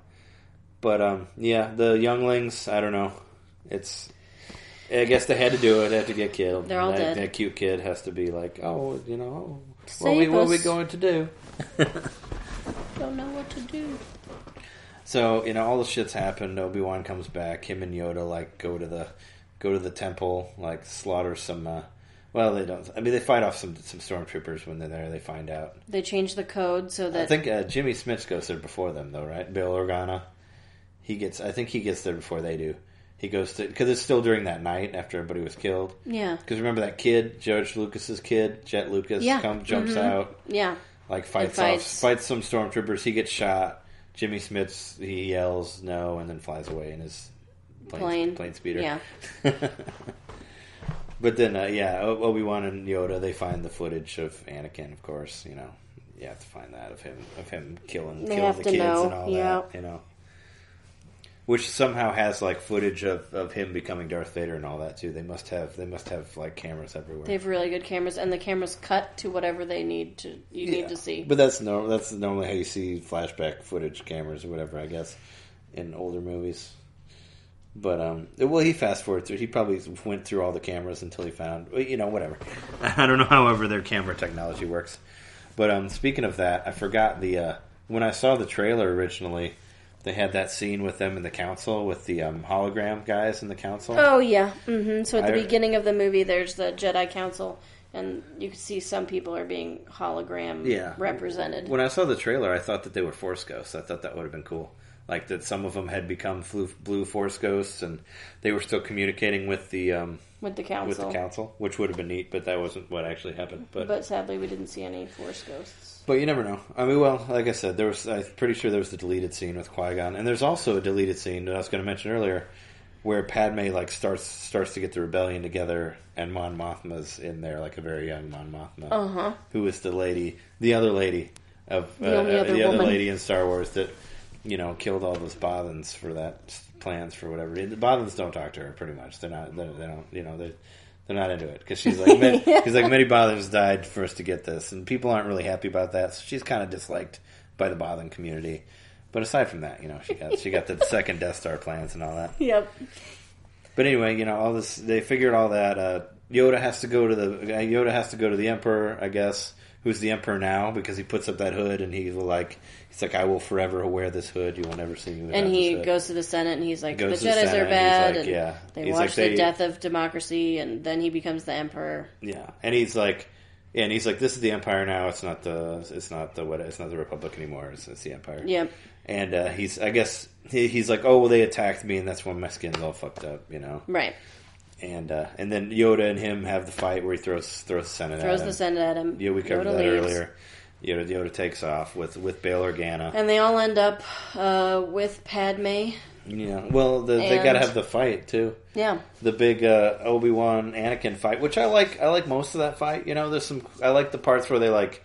But yeah, the younglings, I don't know. I guess they had to do it. They had to get killed. They're all dead. That cute kid has to be like, oh, you know, what are we going to do? Don't know what to do. So, you know, all the shit's happened. Obi-Wan comes back. Him and Yoda like go to the temple, like slaughter some. Well, they don't. I mean, they fight off some stormtroopers when they're there. They find out they change the code so that I think Jimmy Smits goes there before them, though, right? Bail Organa. I think he gets there before they do. He goes to because it's still during that night after everybody was killed. Yeah. Because remember that kid, George Lucas's kid, Jet Lucas, jumps out. Yeah. Like fights some stormtroopers. He gets shot. Jimmy Smits, he yells no and then flies away in his plane speeder. Yeah. But then, Obi-Wan and Yoda, they find the footage of Anakin, of course. You know, you have to find that of him killing the kids and all that. You know, which somehow has like footage of him becoming Darth Vader and all that too. They must have like cameras everywhere. They have really good cameras, and the cameras cut to whatever they need to. Need to see. But that's normally how you see flashback footage cameras or whatever, I guess, in older movies. But he fast forward through. He probably went through all the cameras until he found, you know, whatever. I don't know however their camera technology works. But speaking of that, I forgot when I saw the trailer originally. They had that scene with them in the council with the hologram guys in the council. Oh, yeah. Mm-hmm. So at the beginning of the movie, there's the Jedi Council, and you can see some people are being hologram represented. When I saw the trailer, I thought that they were Force ghosts. I thought that would have been cool. like that some of them had become blue Force ghosts, and they were still communicating with the council, which would have been neat, but that wasn't what actually happened. But sadly, we didn't see any Force ghosts. But you never know. I mean, well, like I said, I'm pretty sure there was the deleted scene with Qui-Gon, and there's also a deleted scene that I was going to mention earlier, where Padme like starts to get the rebellion together, and Mon Mothma's in there, like a very young Mon Mothma, who is the other lady of the other lady in Star Wars that killed all those Bothans for that plans for whatever. The Bothans don't talk to her pretty much. They're not. They don't. They're not into it because she's like, many Bothans died for us to get this, and people aren't really happy about that. So she's kind of disliked by the Bothan community. But aside from that, she got the second Death Star plans and all that. Yep. But anyway, all this, they figured all that. Yoda has to go to the Emperor, I guess, who's the Emperor now, because he puts up that hood and he's like, I will forever wear this hood. You will never see me without And he this hood. goes to the Senate and he's like, the Jedis are bad, and they watch the death of democracy, and then he becomes the Emperor. Yeah, and he's like, this is the Empire now. It's not the Republic anymore. It's the Empire. Yep. And he's like, oh well, they attacked me, and that's when my skin's all fucked up, Right. And then Yoda and him have the fight where he throws the Senate at him. Throws the Senate at him. Yeah, we covered Yoda that leaves. earlier. Yoda takes off with Bail Organa. And they all end up with Padme. Yeah, well, they got to have the fight too. Yeah, the big Obi-Wan Anakin fight, which I like. I like most of that fight. There's some. I like the parts where they like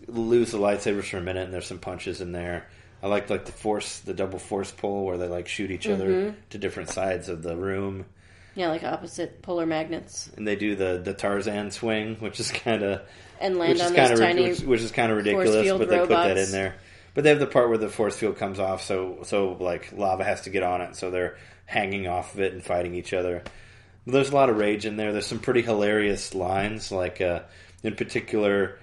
lose the lightsabers for a minute, and there's some punches in there. I like the double force pull where they like shoot each other to different sides of the room. Yeah, like opposite polar magnets. And they do the Tarzan swing, which is kind of and land on those tiny, which is kind of ridiculous, but they robots. put that in there. But they have the part where the force field comes off, so like lava has to get on it, so they're hanging off of it and fighting each other. There's a lot of rage in there. There's some pretty hilarious lines, like in particular,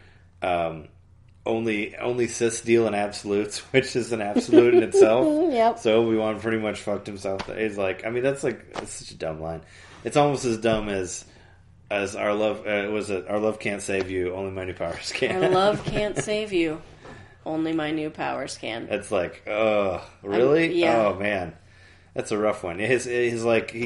only Sith deal in absolutes, which is an absolute in itself. Yep. So Obi-Wan pretty much fucked himself. He's like, I mean, that's such a dumb line. It's almost as dumb as our love our love can't save you, only my new powers can. Our love can't save you. Only my new powers can. It's like, oh, really? Yeah. Oh, man. That's a rough one. He's like,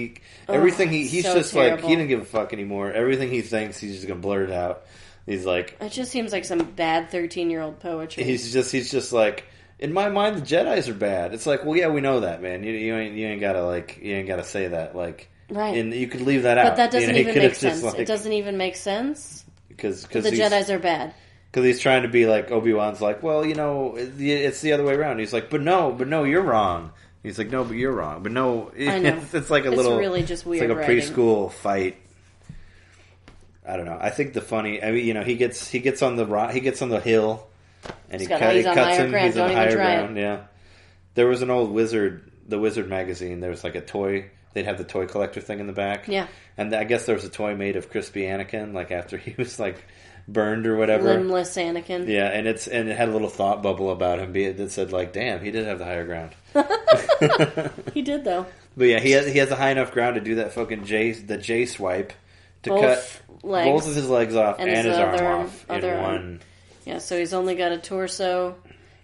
everything he's so just terrible. like, he didn't give a fuck anymore. Everything he thinks, he's just going to blurt it out. He's like... It just seems like some bad 13-year-old poetry. He's just like, in my mind, the Jedis are bad. It's like, well, yeah, we know that, man. You ain't gotta say that. Like, right. And you could leave that out. But that doesn't even make sense. Like, it doesn't even make sense. Because the Jedis are bad. Because he's trying to be like, Obi-Wan's like, well, it's the other way around. He's like, but no, you're wrong. He's like, no, but you're wrong. But no, I know. It's like it's really just weird. It's like a writing. preschool fight. I don't know. I think he gets on the hill, and he cuts him. He's on higher ground. Yeah. There was an old the Wizard magazine. There was like a toy. They'd have the toy collector thing in the back. Yeah. And I guess there was a toy made of crispy Anakin, like after he was like burned or whatever. Limbless Anakin. Yeah, and it had a little thought bubble about him that said like, "Damn, he did have the higher ground." He did though. But yeah, he has a high enough ground to do that fucking J swipe to cut both of his legs off and his arm off in one. Yeah, so he's only got a torso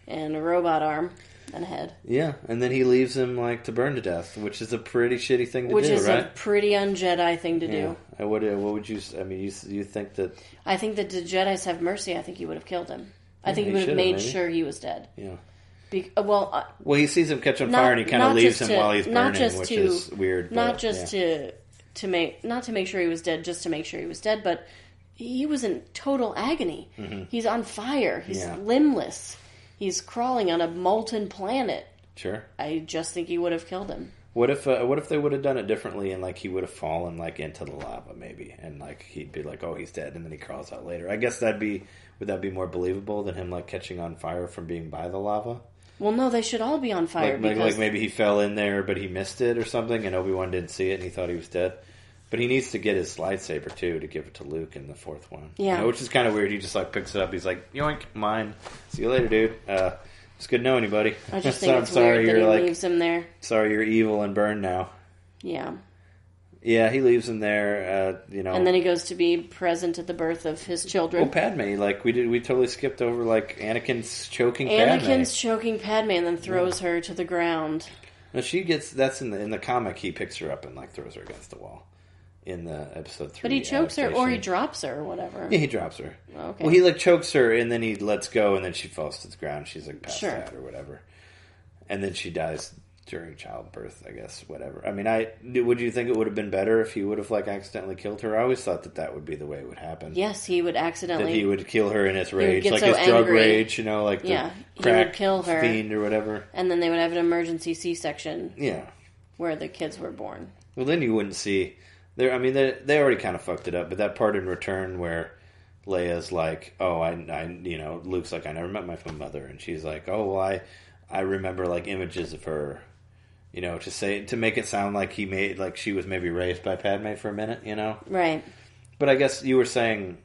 and a robot arm and a head. Yeah, and then he leaves him like to burn to death, which is a pretty shitty thing to do, right? Which is a pretty un-Jedi thing to do. What would you? I mean, you think that? I think that the Jedis have mercy. I think he would have killed him. I think he would have made sure he was dead. Yeah. Well, he sees him catch on fire and he kind of leaves him while he's burning, which is weird. Not just to make sure he was dead, just to make sure he was dead, but he was in total agony. Mm-hmm. He's on fire. He's limbless. He's crawling on a molten planet. Sure. I just think he would have killed him. What if they would have done it differently and like he would have fallen like into the lava maybe and like he'd be like, oh, he's dead, and then he crawls out later. I guess would that be more believable than him like catching on fire from being by the lava? Well, no, they should all be on fire. Like maybe he fell in there, but he missed it or something, and Obi-Wan didn't see it, and he thought he was dead. But he needs to get his lightsaber, too, to give it to Luke in the fourth one. Yeah. Which is kind of weird. He just, like, picks it up. He's like, yoink, mine. See you later, dude. It's good knowing you, buddy. I just think it's weird that he leaves him there. Sorry you're evil and burned now. Yeah. Yeah, he leaves him there, And then he goes to be present at the birth of his children. Well, Padme, like, we totally skipped over, like, Anakin's choking Padme and then throws her to the ground. No, that's in the comic, he picks her up and, like, throws her against the wall. In the episode 3 But he chokes her, or he drops her, or whatever. Yeah, he drops her. Okay. Well, he, like, chokes her, and then he lets go, and then she falls to the ground. She's, like, passed out or whatever. And then she dies during childbirth, I guess, whatever. I mean, would you think it would have been better if he would have, like, accidentally killed her? I always thought that would be the way it would happen. Yes, he would accidentally... That he would kill her in his rage, like so his angry. drug rage, like the crack he would kill her, fiend or whatever. And then they would have an emergency C-section. Yeah. Where the kids were born. Well, then you wouldn't see... they already kind of fucked it up, but that part in Return where Leia's like, oh, Luke's like, I never met my mother, and she's like, oh, well, I remember, like, images of her... to make it sound like she was maybe raised by Padme for a minute, Right. But I guess you were saying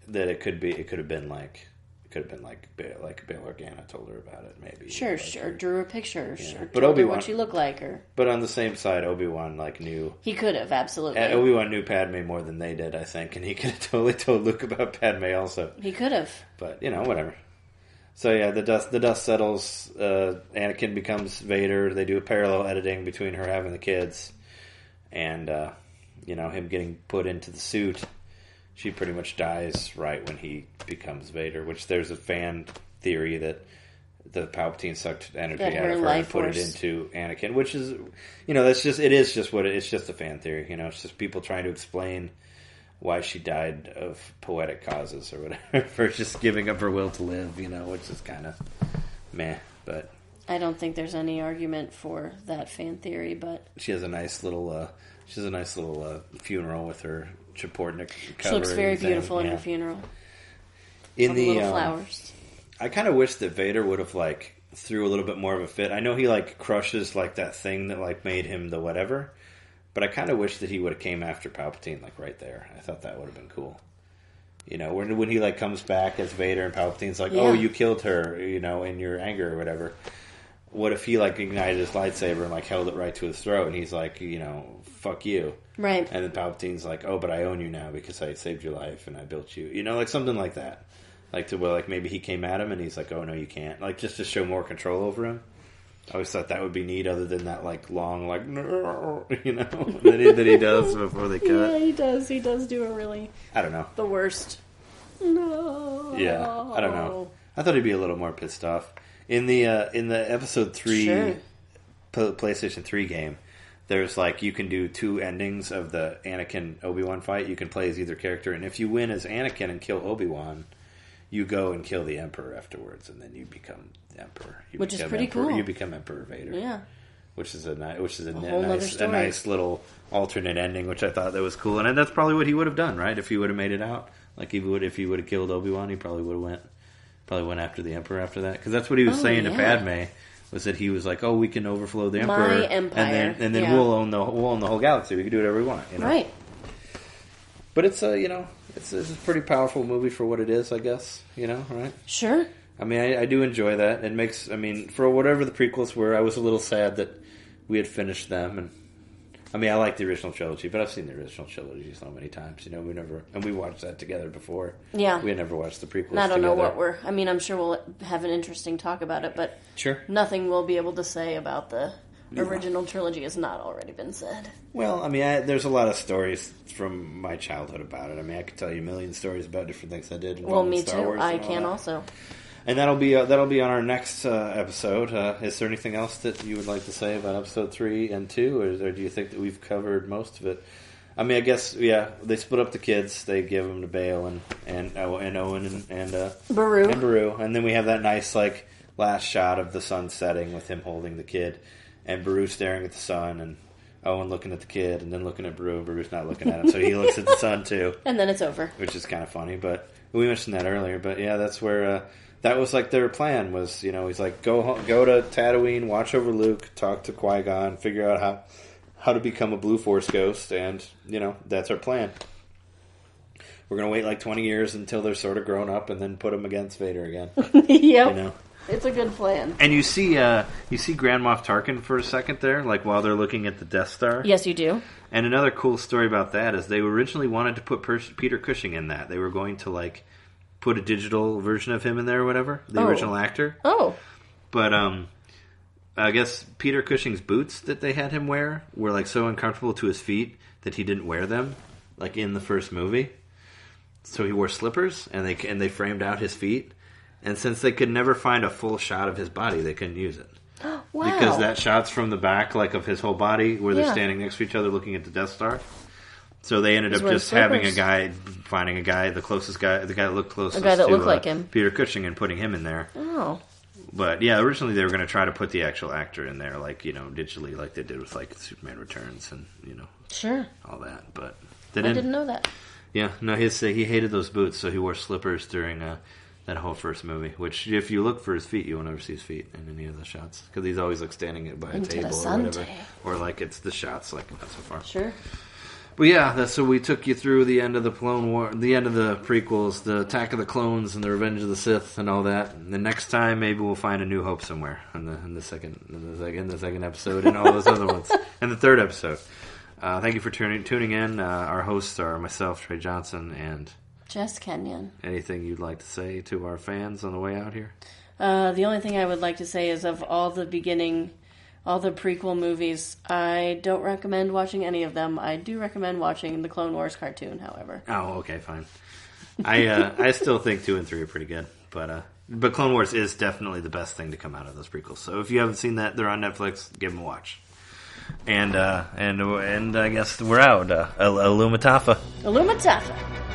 that it could have been like Bail Organa told her about it, maybe. Sure, drew a picture, but told her what she looked like, or. But on the same side, Obi-Wan knew. He could have, absolutely. Obi-Wan knew Padme more than they did, I think, and he could have totally told Luke about Padme also. He could have. But whatever. So yeah, the dust settles. Anakin becomes Vader. They do a parallel editing between her having the kids, and him getting put into the suit. She pretty much dies right when he becomes Vader. Which there's a fan theory that the Palpatine sucked energy out of her and put it into Anakin. Which is, it's just a fan theory. It's just people trying to explain why she died of poetic causes or whatever, for just giving up her will to live, which is kind of meh, but... I don't think there's any argument for that fan theory, but... She has a nice little, funeral with her Chapordnik cover. She looks very beautiful in her funeral. In the little flowers. I kind of wish that Vader would have, like, threw a little bit more of a fit. I know he, like, crushes, like, that thing that, like, made him the whatever... But I kind of wish that he would have came after Palpatine, like, right there. I thought that would have been cool. When he, like, comes back as Vader and Palpatine's like, oh, you killed her, in your anger or whatever. What if he, like, ignited his lightsaber and, like, held it right to his throat and he's like, fuck you. Right. And then Palpatine's like, oh, but I own you now because I saved your life and I built you. Like, something like that. Like, to where, like, maybe he came at him and he's like, oh, no, you can't. Like, just to show more control over him. I always thought that would be neat, other than that, like, long, like, that he does before they cut. Yeah, he does. He does do a really... I don't know. The worst. No. Yeah, I don't know. I thought he'd be a little more pissed off. In the episode 3 PlayStation 3 game, there's, like, you can do 2 endings of the Anakin Obi-Wan fight. You can play as either character, and if you win as Anakin and kill Obi-Wan, you go and kill the Emperor afterwards, and then you become Emperor. Which is pretty cool. You become Emperor Vader. Yeah. Which is a nice little alternate ending, which I thought that was cool, and that's probably what he would have done, right? If he would have made it out, like if he would have killed Obi-Wan, he probably would have went after the Emperor after that, because that's what he was saying to Padme, was that he was like, oh, we can overflow the Emperor, my empire, and then we'll own the whole galaxy. We can do whatever we want, right? But it's it's a pretty powerful movie for what it is, I guess. Right? Sure. I mean, I do enjoy that. It makes, for whatever the prequels were, I was a little sad that we had finished them. And I like the original trilogy, but I've seen the original trilogy so many times. We watched that together before. Yeah. We had never watched the prequels. And I don't know what I'm sure we'll have an interesting talk about it, but sure, nothing we'll be able to say about the original trilogy has not already been said. Well, there's a lot of stories from my childhood about it. I could tell you a million stories about different things I did. Well, me Star too. Wars I can also. And that'll be on our next episode. Is there anything else that you would like to say about episode 3 and 2, or do you think that we've covered most of it? I guess they split up the kids. They give them to Bail and Owen and Beru, and then we have that nice like last shot of the sun setting with him holding the kid, and Beru staring at the sun, and Owen looking at the kid, and then looking at Beru. Beru's not looking at him, so he looks at the sun too. And then it's over, which is kind of funny. But we mentioned that earlier. But yeah, that's where. That was like their plan was, he's like, go to Tatooine, watch over Luke, talk to Qui-Gon, figure out how to become a Blue Force ghost, and, that's our plan. we're going to wait like 20 years until they're sort of grown up and then put them against Vader again. Yep. You know? It's a good plan. And you see Grand Moff Tarkin for a second there, like while they're looking at the Death Star. Yes, you do. And another cool story about that is they originally wanted to put Peter Cushing in that. They were going to like put a digital version of him in there or whatever, the original actor. Oh. But I guess Peter Cushing's boots that they had him wear were like so uncomfortable to his feet that he didn't wear them, like in the first movie. So he wore slippers, and they framed out his feet. And since they could never find a full shot of his body, they couldn't use it. Wow. Because that shot's from the back, like of his whole body, where they're standing next to each other looking at the Death Star. So they ended up just having finding a guy, the guy that looked closest to like him. Peter Cushing, and putting him in there. Oh. But yeah, originally they were going to try to put the actual actor in there, like, you know, digitally, like they did with like Superman Returns and, you know, all that. But I didn't know that. Yeah, no, he hated those boots, so he wore slippers during that whole first movie. Which, if you look for his feet, you will never see his feet in any of the shots because he's always like standing by a table or whatever, or like it's the shots like not so far. Sure. But yeah, so we took you through the end of the Clone War, the end of the prequels, the Attack of the Clones, and the Revenge of the Sith, and all that. And the next time, maybe we'll find a New Hope somewhere in the second episode, and all those other ones, and the third episode. Thank you for tuning in. Our hosts are myself, Trey Johnson, and Jess Kenyon. Anything you'd like to say to our fans on the way out here? The only thing I would like to say is of all the prequel movies, I don't recommend watching any of them. I do recommend watching the Clone Wars cartoon, however. Oh, okay, fine. I still think 2 and 3 are pretty good, but Clone Wars is definitely the best thing to come out of those prequels. So if you haven't seen that, they're on Netflix. Give them a watch. And I guess we're out. Illuminatafa. Illuminatafa.